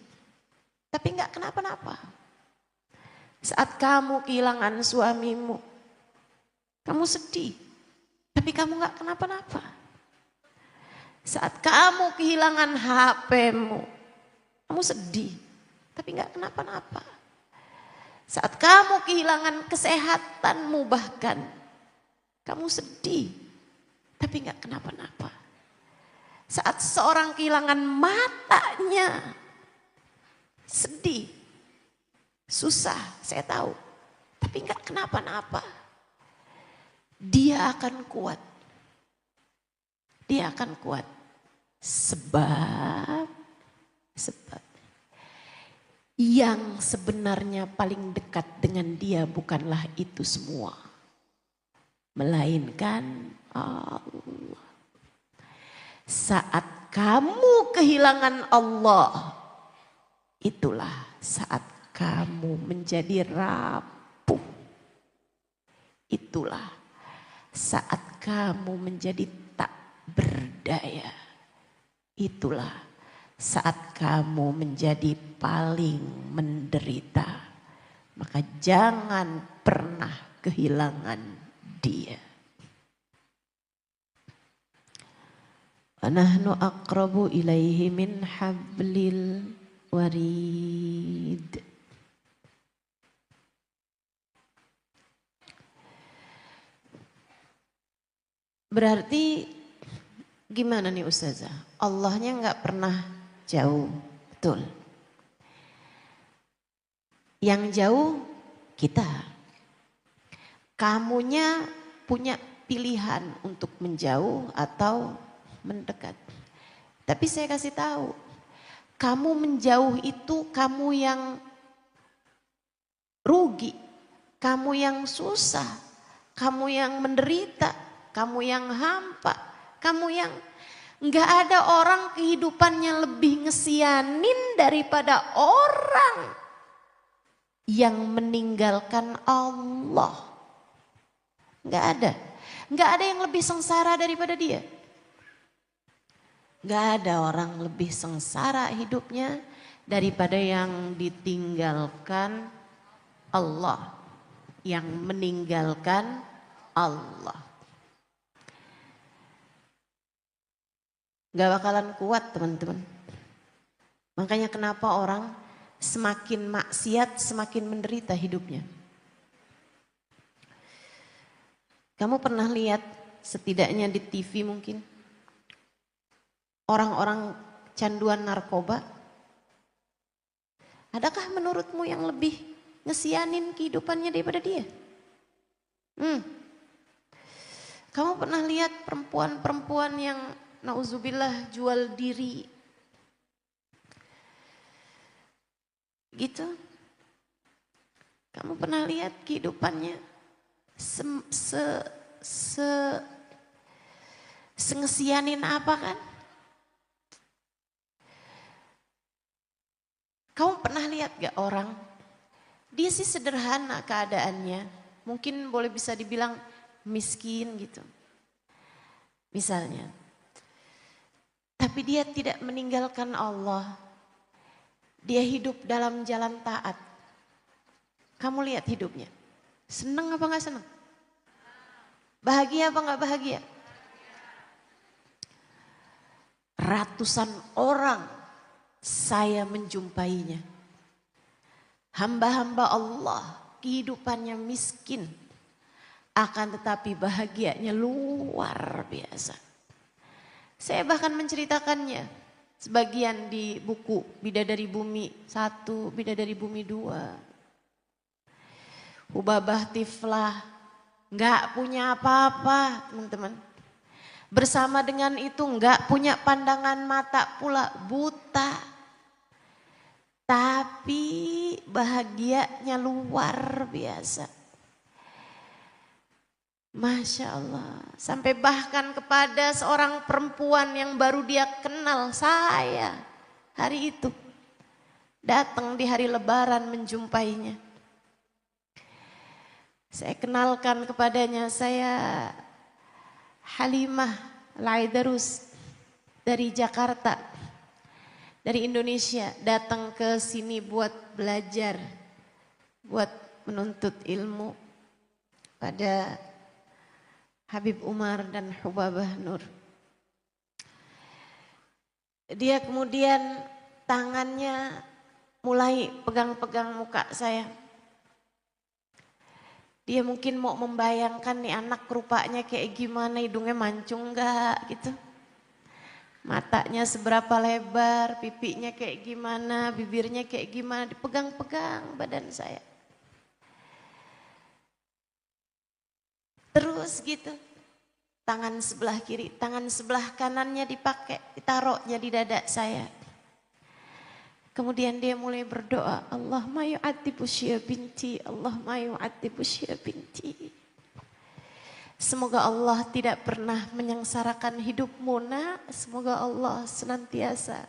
tapi nggak kenapa-napa. Saat kamu kehilangan suamimu, kamu sedih, tapi kamu nggak kenapa-napa. Saat kamu kehilangan HP-mu, kamu sedih, tapi nggak kenapa-napa. Saat kamu kehilangan kesehatanmu bahkan, kamu sedih, tapi nggak kenapa-napa. Saat seorang kehilangan matanya, sedih, susah, saya tahu, tapi nggak kenapa-napa. Dia akan kuat. Dia akan kuat. Sebab yang sebenarnya paling dekat dengan dia bukanlah itu semua, melainkan Allah. Saat kamu kehilangan Allah, itulah saat kamu menjadi rapuh. Itulah saat kamu menjadi tak berdaya. Itulah saat kamu menjadi paling menderita. Maka jangan pernah kehilangan dia. Nahnu aqrabu ilaihi min hablil warid. Berarti gimana nih Ustazah? Allahnya nggak pernah jauh, betul. Yang jauh kita. Kamunya punya pilihan untuk menjauh atau mendekat. Tapi saya kasih tahu, kamu menjauh itu kamu yang rugi, kamu yang susah, kamu yang menderita, kamu yang hampa, kamu yang nggak ada orang kehidupannya lebih ngesianin daripada orang yang meninggalkan Allah. Nggak ada. Nggak ada yang lebih sengsara daripada dia. Gak ada orang lebih sengsara hidupnya daripada yang ditinggalkan Allah, yang meninggalkan Allah. Gak bakalan kuat teman-teman. Makanya kenapa orang semakin maksiat semakin menderita hidupnya. Kamu pernah lihat setidaknya di TV mungkin orang-orang canduan narkoba? Adakah menurutmu yang lebih ngesianin kehidupannya daripada dia? Kamu pernah lihat perempuan-perempuan yang nauzubillah jual diri? Gitu? Kamu pernah lihat kehidupannya sengesianin apa kan? Kamu pernah lihat gak orang, dia sih sederhana keadaannya, mungkin boleh bisa dibilang miskin gitu. Misalnya, tapi dia tidak meninggalkan Allah. Dia hidup dalam jalan taat. Kamu lihat hidupnya. Seneng apa gak seneng? Bahagia apa gak bahagia? Ratusan orang saya menjumpainya. Hamba-hamba Allah, kehidupannya miskin. Akan tetapi bahagianya luar biasa. Saya bahkan menceritakannya. Sebagian di buku Bidadari Bumi 1, Bidadari Bumi 2. Hubabah Tiflah, gak punya apa-apa teman-teman. Bersama dengan itu gak punya pandangan mata pula, buta. Tapi bahagianya luar biasa. Masya Allah. Sampai bahkan kepada seorang perempuan yang baru dia kenal, saya hari itu. Datang di hari lebaran menjumpainya. Saya kenalkan kepadanya, saya Halimah Al-Aidarus dari Jakarta, dari Indonesia, datang ke sini buat belajar, buat menuntut ilmu pada Habib Umar dan Hubabah Nur. Dia kemudian tangannya mulai pegang-pegang muka saya. Dia mungkin mau membayangkan nih anak rupanya kayak gimana, hidungnya mancung enggak gitu. Matanya seberapa lebar, pipinya kayak gimana, bibirnya kayak gimana, dipegang-pegang badan saya. Terus gitu, tangan sebelah kiri, tangan sebelah kanannya dipakai, ditaruhnya di dada saya. Kemudian dia mulai berdoa, Allahumma yu'adzibu Syia binti, Allahumma yu'adzibu Syia binti. Semoga Allah tidak pernah menyengsarakan hidupmu nak, semoga Allah senantiasa.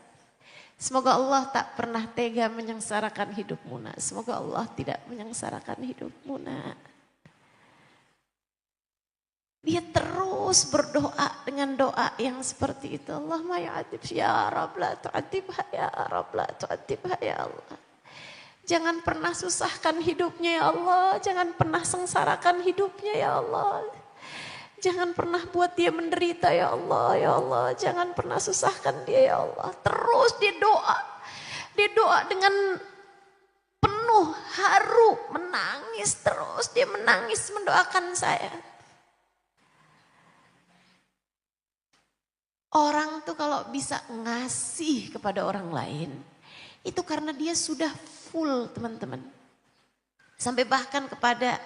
Semoga Allah tak pernah tega menyengsarakan hidupmu nak, semoga Allah tidak menyengsarakan hidupmu nak. Dia terus berdoa dengan doa yang seperti itu. Allahumma ya'adzib ya Rabb la tu'adzibha ya Rabb la tu'adzibha ya Allah. Jangan pernah susahkan hidupnya ya Allah. Jangan pernah sengsarakan hidupnya ya Allah. Jangan pernah buat dia menderita ya Allah, ya Allah. Jangan pernah susahkan dia ya Allah. Terus dia doa. Dia doa dengan penuh haru, menangis terus. Dia menangis mendoakan saya. Orang tuh kalau bisa ngasih kepada orang lain, itu karena dia sudah full teman-teman. Sampai bahkan kepada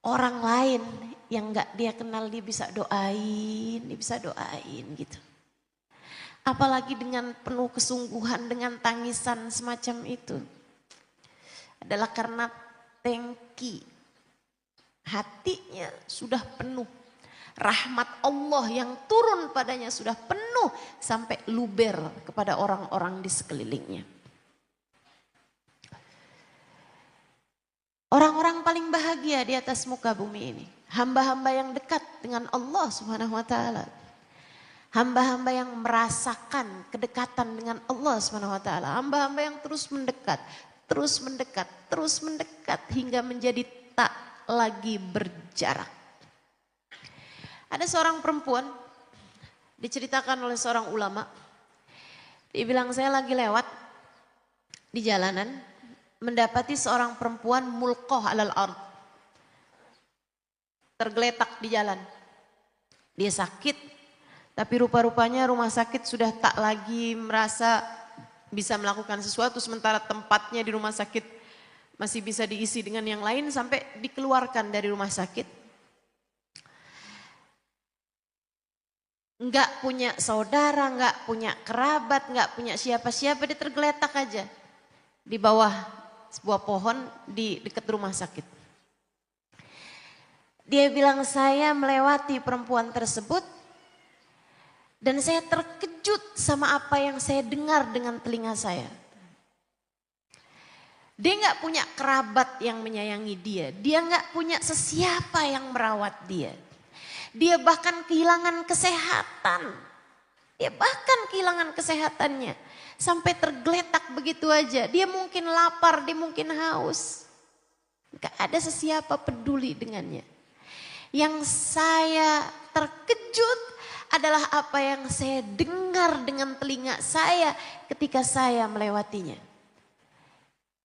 orang lain yang gak dia kenal dia bisa doain gitu. Apalagi dengan penuh kesungguhan, dengan tangisan semacam itu. Adalah karena tangki, hatinya sudah penuh. Rahmat Allah yang turun padanya sudah penuh sampai luber kepada orang-orang di sekelilingnya. Orang-orang paling bahagia di atas muka bumi ini, hamba-hamba yang dekat dengan Allah Subhanahu wa taala. Hamba-hamba yang merasakan kedekatan dengan Allah Subhanahu wa taala, hamba-hamba yang terus mendekat, terus mendekat, terus mendekat hingga menjadi tak lagi berjarak. Ada seorang perempuan, diceritakan oleh seorang ulama, dia bilang saya lagi lewat di jalanan, mendapati seorang perempuan mulqah alal ard, tergeletak di jalan. Dia sakit, tapi rupa-rupanya rumah sakit sudah tak lagi merasa bisa melakukan sesuatu, sementara tempatnya di rumah sakit masih bisa diisi dengan yang lain sampai dikeluarkan dari rumah sakit. Enggak punya saudara, enggak punya kerabat, enggak punya siapa-siapa, dia tergeletak aja di bawah sebuah pohon di dekat rumah sakit. Dia bilang saya melewati perempuan tersebut dan saya terkejut sama apa yang saya dengar dengan telinga saya. Dia nggak punya kerabat yang menyayangi dia. Dia nggak punya sesiapa yang merawat dia. Dia bahkan kehilangan kesehatan. Dia bahkan kehilangan kesehatannya. Sampai tergeletak begitu aja. Dia mungkin lapar, dia mungkin haus. Gak ada sesiapa peduli dengannya. Yang saya terkejut adalah apa yang saya dengar dengan telinga saya ketika saya melewatinya.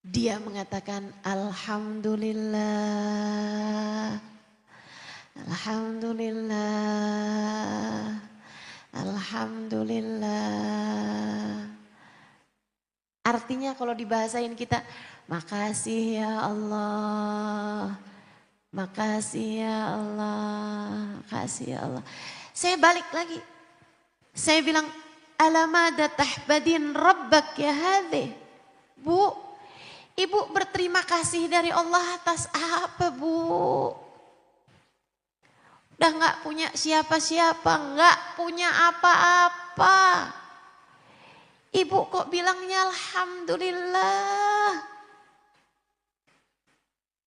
Dia mengatakan Alhamdulillah, Alhamdulillah, Alhamdulillah. Artinya kalau dibahasain kita, makasih ya Allah, makasih ya Allah, makasih ya Allah. Saya balik lagi, saya bilang, alamada tahbadin rabbak ya hadhi. Bu, ibu berterima kasih dari Allah atas apa bu? Udah gak punya siapa-siapa, gak punya apa-apa. Ibu kok bilangnya Alhamdulillah.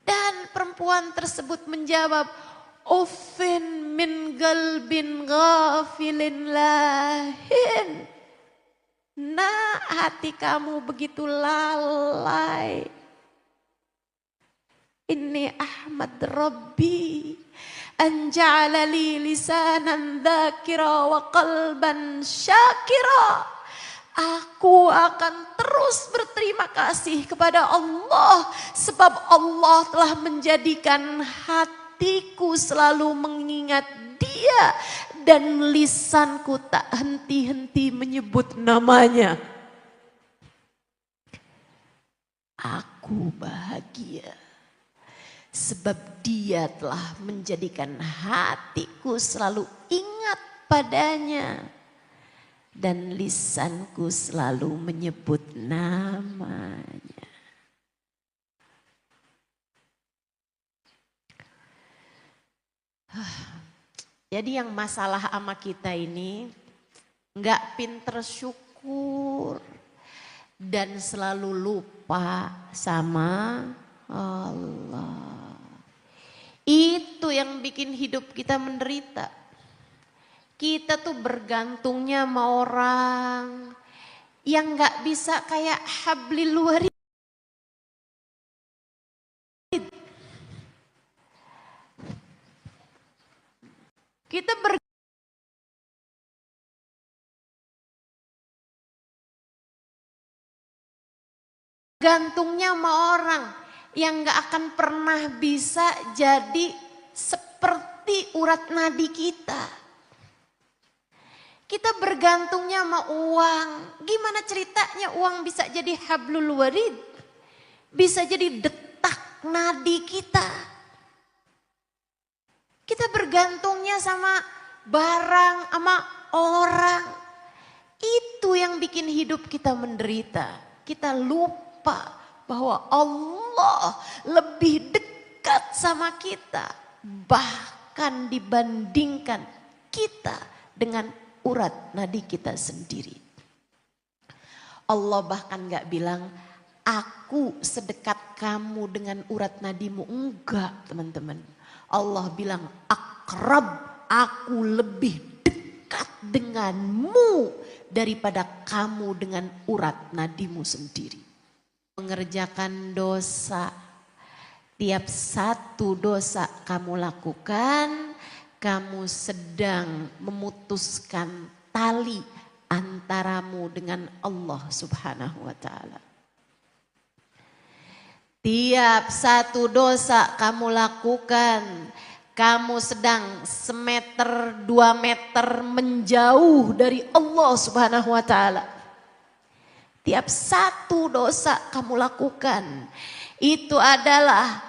Dan perempuan tersebut menjawab, Uffin min galbin ghafilin lahin. Nah, hati kamu begitu lalai. Inni Ahmad Rabbi anja'ala li lisanan dzakira wa qalban syakira. Aku akan terus berterima kasih kepada Allah sebab Allah telah menjadikan hatiku selalu mengingat Dia dan lisanku tak henti-henti menyebut namanya. Aku bahagia sebab Dia telah menjadikan hatiku selalu ingat padanya. Dan lisanku selalu menyebut namanya. Jadi yang masalah sama kita ini nggak pinter syukur dan selalu lupa sama Allah. Itu yang bikin hidup kita menderita. Kita tuh bergantungnya sama orang yang gak bisa kayak hablil warid. Kita bergantungnya sama orang yang gak akan pernah bisa jadi seperti urat nadi kita. Kita bergantungnya sama uang. Gimana ceritanya uang bisa jadi hablul warid? Bisa jadi detak nadi kita. Kita bergantungnya sama barang, sama orang. Itu yang bikin hidup kita menderita. Kita lupa bahwa Allah lebih dekat sama kita. Bahkan dibandingkan kita dengan urat nadi kita sendiri. Allah bahkan gak bilang, aku sedekat kamu dengan urat nadimu. Enggak teman-teman. Allah bilang, akrab, aku lebih dekat denganmu daripada kamu dengan urat nadimu sendiri. Mengerjakan dosa, tiap satu dosa kamu lakukan, kamu sedang memutuskan tali antaramu dengan Allah Subhanahu wa Ta'ala. Tiap satu dosa kamu lakukan, kamu sedang semeter, 2 meter menjauh dari Allah Subhanahu wa Ta'ala. Tiap satu dosa kamu lakukan, itu adalah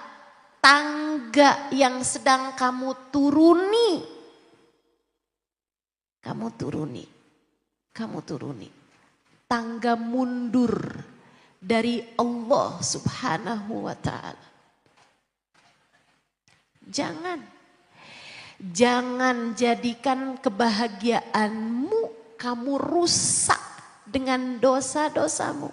tangga yang sedang kamu turuni. Kamu turuni. Tangga mundur dari Allah Subhanahu wa Ta'ala. Jangan Jangan jadikan kebahagiaanmu kamu rusak dengan dosa-dosamu.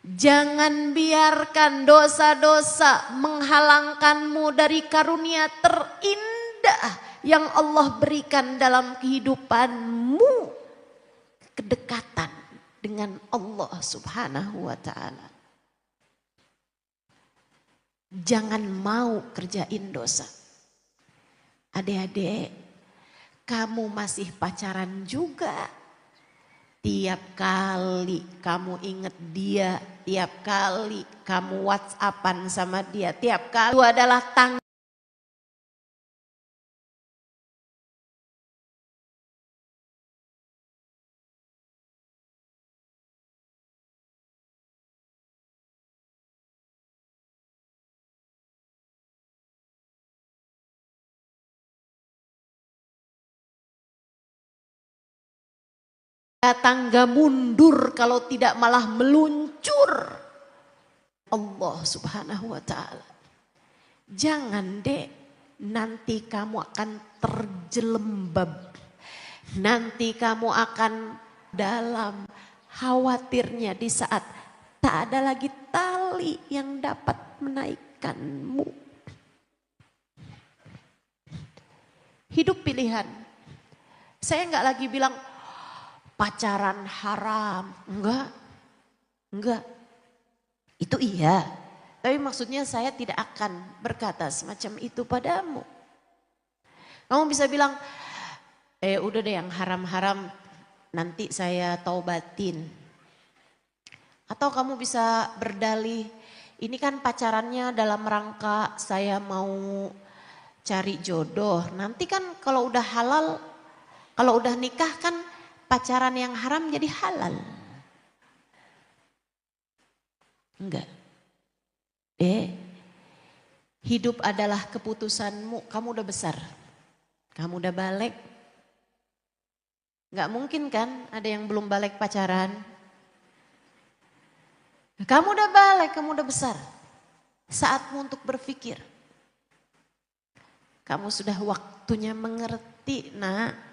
Jangan biarkan dosa-dosa menghalangkanmu dari karunia terindah yang Allah berikan dalam kehidupanmu. Kedekatan dengan Allah Subhanahu wa ta'ala. Jangan mau kerjain dosa. Adik-adik, kamu masih pacaran juga. Tiap kali kamu inget dia, tiap kali kamu WhatsAppan sama dia, tiap kali itu adalah tangga mundur kalau tidak malah meluncur. Allah Subhanahu wa ta'ala. Jangan dek, nanti kamu akan terjelembab. Nanti kamu akan dalam khawatirnya di saat tak ada lagi tali yang dapat menaikkanmu. Hidup pilihan. Saya nggak lagi bilang pacaran haram, enggak, itu iya. Tapi maksudnya saya tidak akan berkata semacam itu padamu. Kamu bisa bilang, udah deh yang haram-haram nanti saya taubatin. Atau kamu bisa berdalih, ini kan pacarannya dalam rangka saya mau cari jodoh. Nanti kan kalau udah halal, kalau udah nikah kan pacaran yang haram jadi halal. Enggak. Hidup adalah keputusanmu. Kamu udah besar. Kamu udah balik. Enggak mungkin kan ada yang belum balik pacaran. Kamu udah balik, kamu udah besar. Saatmu untuk berpikir. Kamu sudah waktunya mengerti, nak.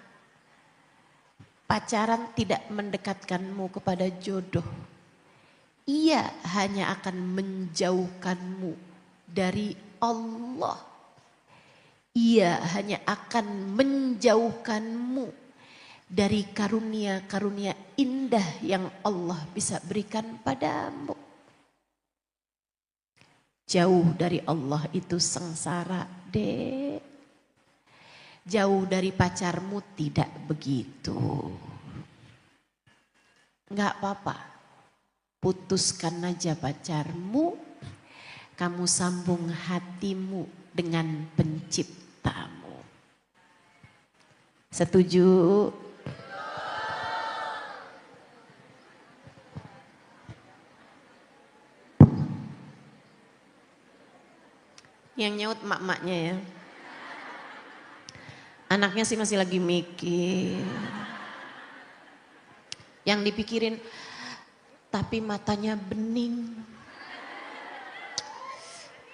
Pacaran tidak mendekatkanmu kepada jodoh. Ia hanya akan menjauhkanmu dari Allah. Ia hanya akan menjauhkanmu dari karunia-karunia indah yang Allah bisa berikan padamu. Jauh dari Allah itu sengsara, dek. Jauh dari pacarmu tidak begitu. Enggak apa-apa. Putuskan aja pacarmu. Kamu sambung hatimu dengan penciptamu. Setuju? Yang nyaut emak-emaknya ya. Anaknya sih masih lagi mikir. Yang dipikirin, tapi matanya bening.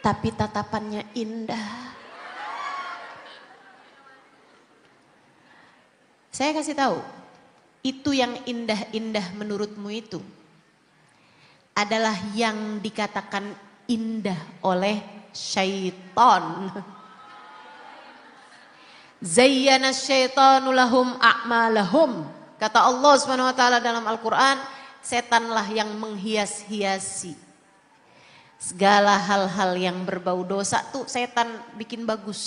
Tapi tatapannya indah. Saya kasih tahu, itu yang indah-indah menurutmu itu adalah yang dikatakan indah oleh syaitan. Zayyana syaitanu lahum a'malahum. Kata Allah Subhanahu wa taala dalam Al-Qur'an, setanlah yang menghias-hiasi. Segala hal-hal yang berbau dosa tuh setan bikin bagus.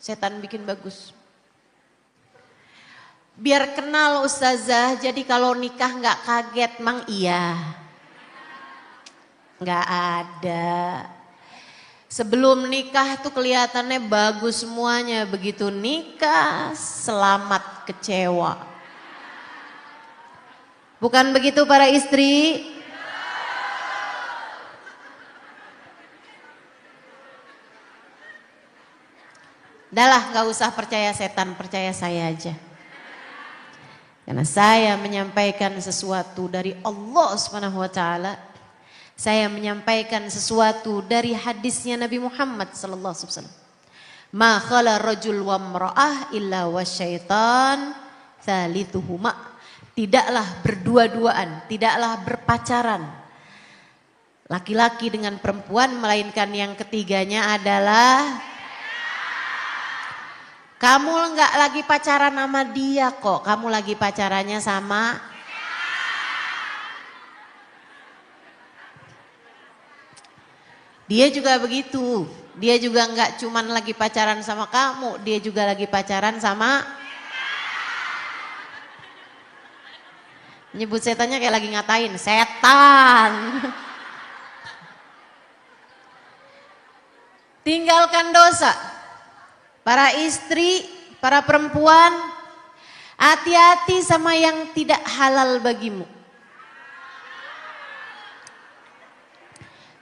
Setan bikin bagus. Biar kenal ustazah, jadi kalau nikah nggak kaget, mang iya. Nggak ada. Sebelum nikah tuh kelihatannya bagus semuanya. Begitu nikah, selamat kecewa. Bukan begitu para istri? Udahlah, gak usah percaya setan, percaya saya aja. Karena saya menyampaikan sesuatu dari Allah Subhanahu wa taala. Saya menyampaikan sesuatu dari hadisnya Nabi Muhammad sallallahu alaihi wasallam. Ma khala rajul wa mra'ah illa wasyaitan tsalithuhuma. Tidaklah berdua-duaan, tidaklah berpacaran laki-laki dengan perempuan, melainkan yang ketiganya adalah kamu enggak lagi pacaran sama dia kok, kamu lagi pacarannya sama dia juga begitu. Dia juga enggak cuman lagi pacaran sama kamu, dia juga lagi pacaran sama nyebut setannya kayak lagi ngatain, setan. Tinggalkan dosa. Para istri, para perempuan, hati-hati sama yang tidak halal bagimu.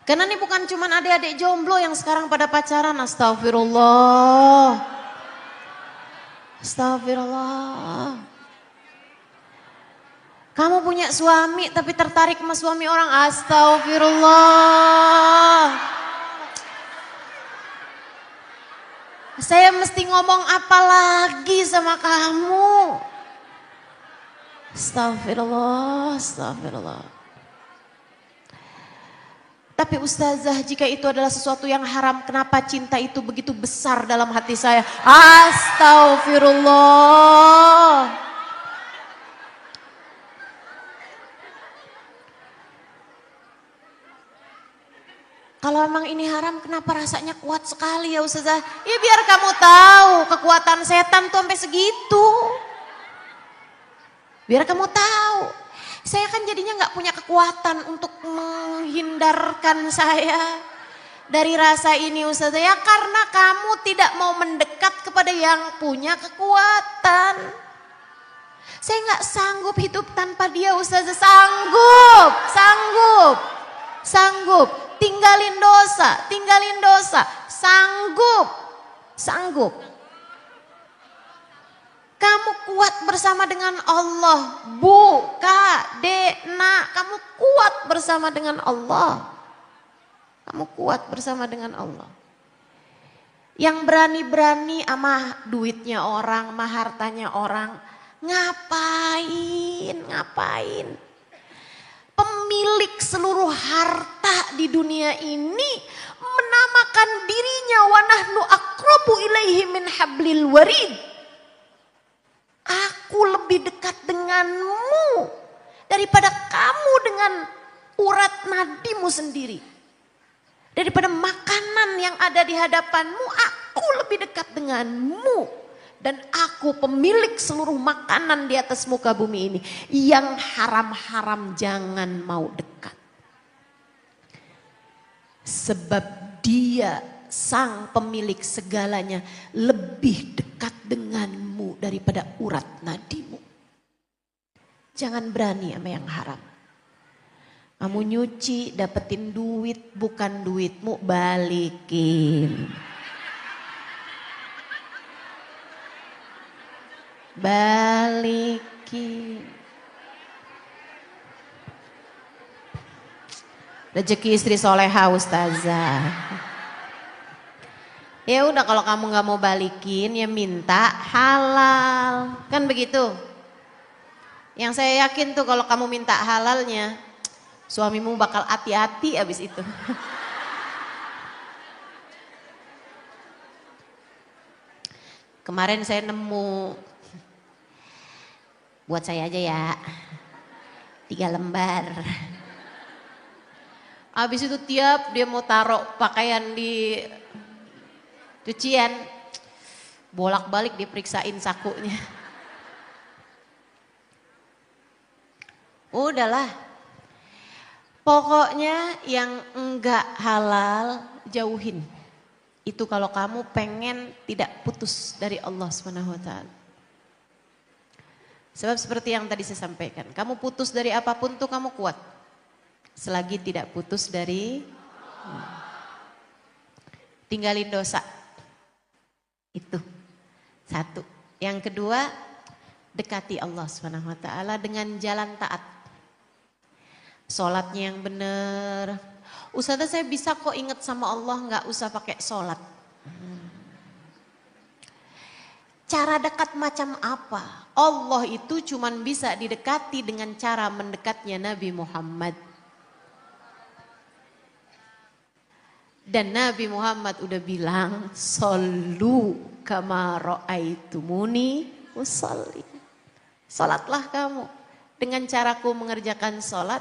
Karena ini bukan cuma adik-adik jomblo yang sekarang pada pacaran. Astagfirullah. Astagfirullah. Kamu punya suami tapi tertarik sama suami orang. Astagfirullah. Saya mesti ngomong apa lagi sama kamu? Astagfirullah, astagfirullah. Tapi ustazah, jika itu adalah sesuatu yang haram, kenapa cinta itu begitu besar dalam hati saya? Astagfirullah. Kalau memang ini haram, kenapa rasanya kuat sekali ya ustazah? Ya biar kamu tahu kekuatan setan tuh sampai segitu. Biar kamu tahu. Saya kan jadinya nggak punya kekuatan untuk menghindarkan saya dari rasa ini ustazah. Ya karena kamu tidak mau mendekat kepada yang punya kekuatan. Saya nggak sanggup hidup tanpa dia ustazah. Sanggup, sanggup, sanggup. Tinggalin dosa, sanggup, sanggup. Kamu kuat bersama dengan Allah, Bu, Kak, Dek, Nak, kamu kuat bersama dengan Allah. Kamu kuat bersama dengan Allah. Yang berani-berani sama duitnya orang, sama hartanya orang, ngapain? Pemilik seluruh harta di dunia ini menamakan dirinya wa nahnu aqrabu ilaihi min hablil warid. Aku lebih dekat denganmu daripada kamu dengan urat nadimu sendiri. Daripada makanan yang ada di hadapanmu, aku lebih dekat denganmu. Dan aku pemilik seluruh makanan di atas muka bumi ini. Yang haram-haram jangan mau dekat. Sebab dia sang pemilik segalanya lebih dekat denganmu daripada urat nadimu. Jangan berani sama yang haram. Kamu nyuci dapetin duit, bukan duitmu balikin. Balikin. Rezeki istri soleha ustazah. Ya udah kalau kamu nggak mau balikin ya minta halal. Kan begitu. Yang saya yakin tuh kalau kamu minta halalnya suamimu bakal hati-hati abis itu. Kemarin saya nemu, buat saya aja ya, 3 lembar. Abis itu tiap dia mau taruh pakaian di cucian, bolak-balik diperiksain sakunya. Udahlah, pokoknya yang enggak halal jauhin. Itu kalau kamu pengen tidak putus dari Allah SWT. Sebab seperti yang tadi saya sampaikan, kamu putus dari apapun tuh kamu kuat. Selagi tidak putus dari tinggalin dosa. Itu satu. Yang kedua, dekati Allah SWT dengan jalan taat. Sholatnya yang benar. Ustazah saya bisa kok ingat sama Allah, nggak usah pakai sholat. cara dekat macam apa? Allah itu cuman bisa didekati dengan cara mendekatnya Nabi Muhammad. Dan Nabi Muhammad udah bilang, "Shollu kama ra'aitumuni usolli." Salatlah kamu dengan caraku mengerjakan salat.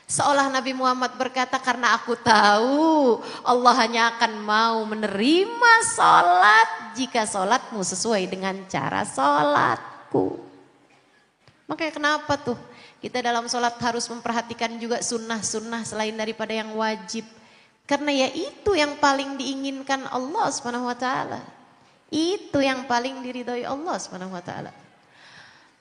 Seolah Nabi Muhammad berkata, karena aku tahu Allah hanya akan mau menerima salat jika salatmu sesuai dengan cara salatku. Makanya kenapa tuh kita dalam salat harus memperhatikan juga sunnah-sunnah selain daripada yang wajib. Karena ya itu yang paling diinginkan Allah Subhanahu wa taala. Itu yang paling diridhoi Allah Subhanahu wa taala.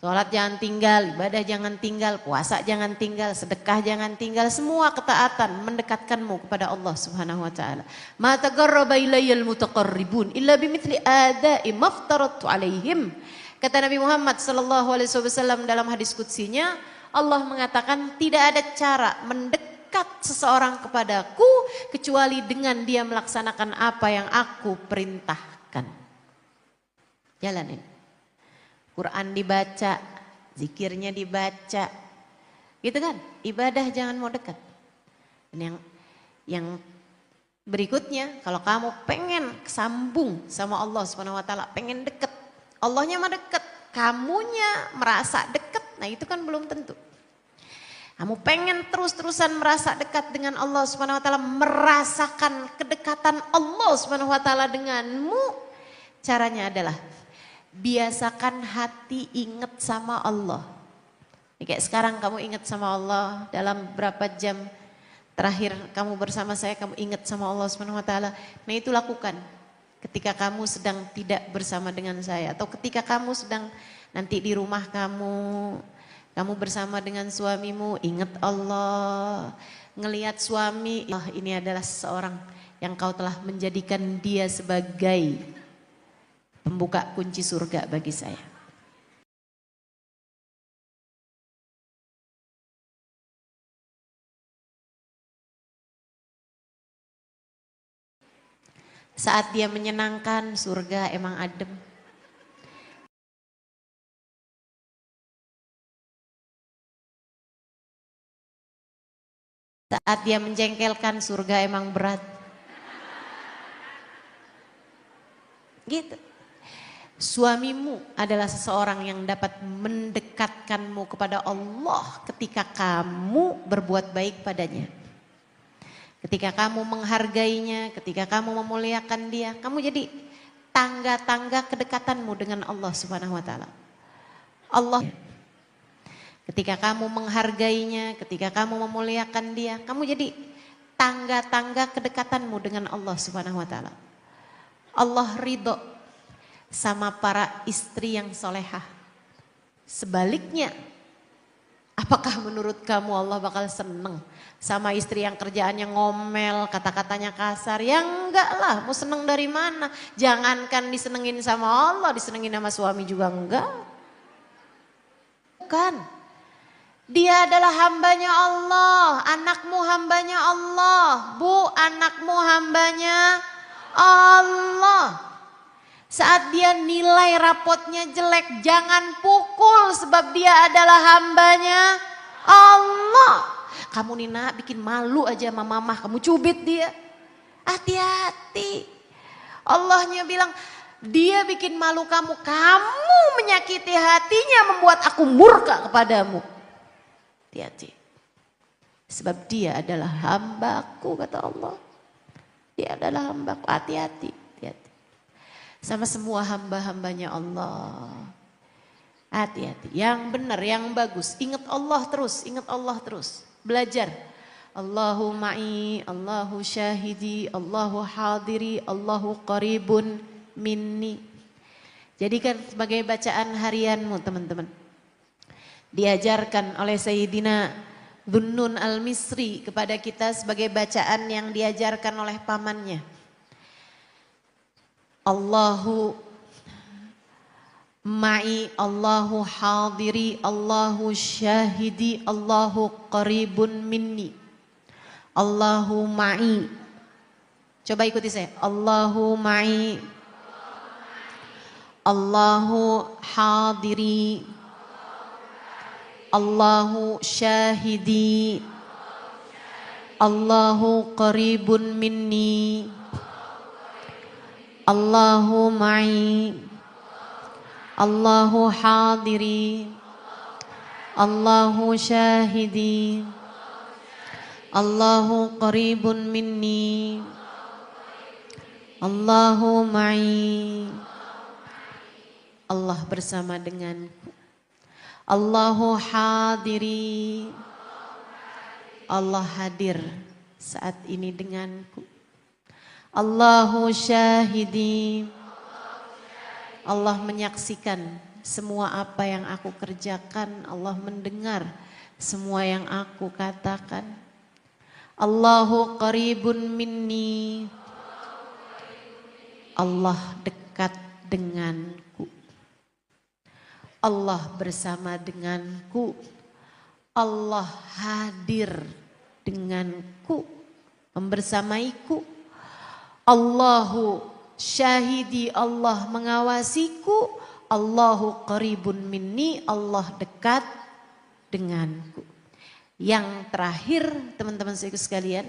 Sholat jangan tinggal, ibadah jangan tinggal, puasa jangan tinggal, sedekah jangan tinggal, semua ketaatan mendekatkanmu kepada Allah Subhanahu wa taala. Ma taqarraba ilayyal mutaqarribun illa bimithli ada'i maftaratu alaihim. Kata Nabi Muhammad sallallahu alaihi wasallam dalam hadis qutsinya, Allah mengatakan tidak ada cara mendekat seseorang kepadaku kecuali dengan dia melaksanakan apa yang aku perintahkan. Jalanin. Quran dibaca, zikirnya dibaca, gitu kan? Ibadah jangan mau dekat. Dan yang berikutnya, kalau kamu pengen sambung sama Allah Subhanahu Wa Taala, pengen deket, Allahnya mah deket, kamunya merasa deket, nah itu kan belum tentu. Kamu pengen terus-terusan merasa dekat dengan Allah Subhanahu Wa Taala, merasakan kedekatan Allah Subhanahu Wa Taala denganmu, caranya adalah biasakan hati ingat sama Allah. Kayak sekarang kamu ingat sama Allah dalam berapa jam terakhir kamu bersama saya, kamu ingat sama Allah Subhanahu wa taala. Nah, itu lakukan ketika kamu sedang tidak bersama dengan saya atau ketika kamu sedang nanti di rumah kamu bersama dengan suamimu, ingat Allah. Ngelihat suami, ini adalah seseorang yang kau telah menjadikan dia sebagai pembuka kunci surga bagi saya. Saat dia menyenangkan, surga emang adem. Saat dia menjengkelkan, surga emang berat. Gitu. Suamimu adalah seseorang yang dapat mendekatkanmu kepada Allah ketika kamu berbuat baik padanya. Ketika kamu menghargainya, ketika kamu memuliakan dia, kamu jadi tangga-tangga kedekatanmu dengan Allah Subhanahu wa taala. Allah, ketika kamu menghargainya, ketika kamu memuliakan dia, kamu jadi tangga-tangga kedekatanmu dengan Allah Subhanahu wa taala. Allah ridho sama para istri yang solehah. Sebaliknya, apakah menurut kamu Allah bakal seneng sama istri yang kerjaannya ngomel, kata-katanya kasar? Ya enggak lah, mau seneng dari mana? Jangankan disenengin sama Allah, disenengin sama suami juga enggak. Bukan. Dia adalah hambanya Allah, anakmu hambanya Allah. Bu, anakmu hambanya Allah. Saat dia nilai rapotnya jelek, jangan pukul sebab dia adalah hambanya Allah. Kamu Nina bikin malu aja sama mamah, kamu cubit dia. Hati-hati. Allahnya bilang, dia bikin malu kamu, kamu menyakiti hatinya membuat aku murka kepadamu. Hati-hati. Sebab dia adalah hambaku, kata Allah. Dia adalah hambaku, hati-hati. Sama semua hamba-hambanya Allah. Hati-hati, yang benar, yang bagus. Ingat Allah terus, ingat Allah terus. Belajar. Allahu ma'i, Allahu syahidi, Allahu hadiri, Allahu qaribun minni. Jadikan sebagai bacaan harianmu teman-teman. Diajarkan oleh Sayyidina Dhunnun al-Misri kepada kita sebagai bacaan yang diajarkan oleh pamannya. Allahu ma'i, Allahu hadiri, Allahu syahidi, Allahu qaribun minni. Allahu ma'i. Coba ikuti saya. Allahu ma'i, Allahu hadiri, Allahu syahidi, Allahu qaribun minni, Allahu ma'i, Allahu hadiri, Allahu syahidi, Allahu qaribun minni, Allahu ma'i. Allah bersama denganku. Allahu hadiri, Allah hadir saat ini denganku. Allahu syahidi, Allah menyaksikan semua apa yang aku kerjakan. Allah mendengar semua yang aku katakan. Allahu qaribun minni, Allah dekat denganku. Allah bersama denganku. Allah hadir denganku, membersamaiku. Allahu syahidi, Allah mengawasiku. Allahu qaribun minni, Allah dekat denganku. Yang terakhir teman-teman sekalian,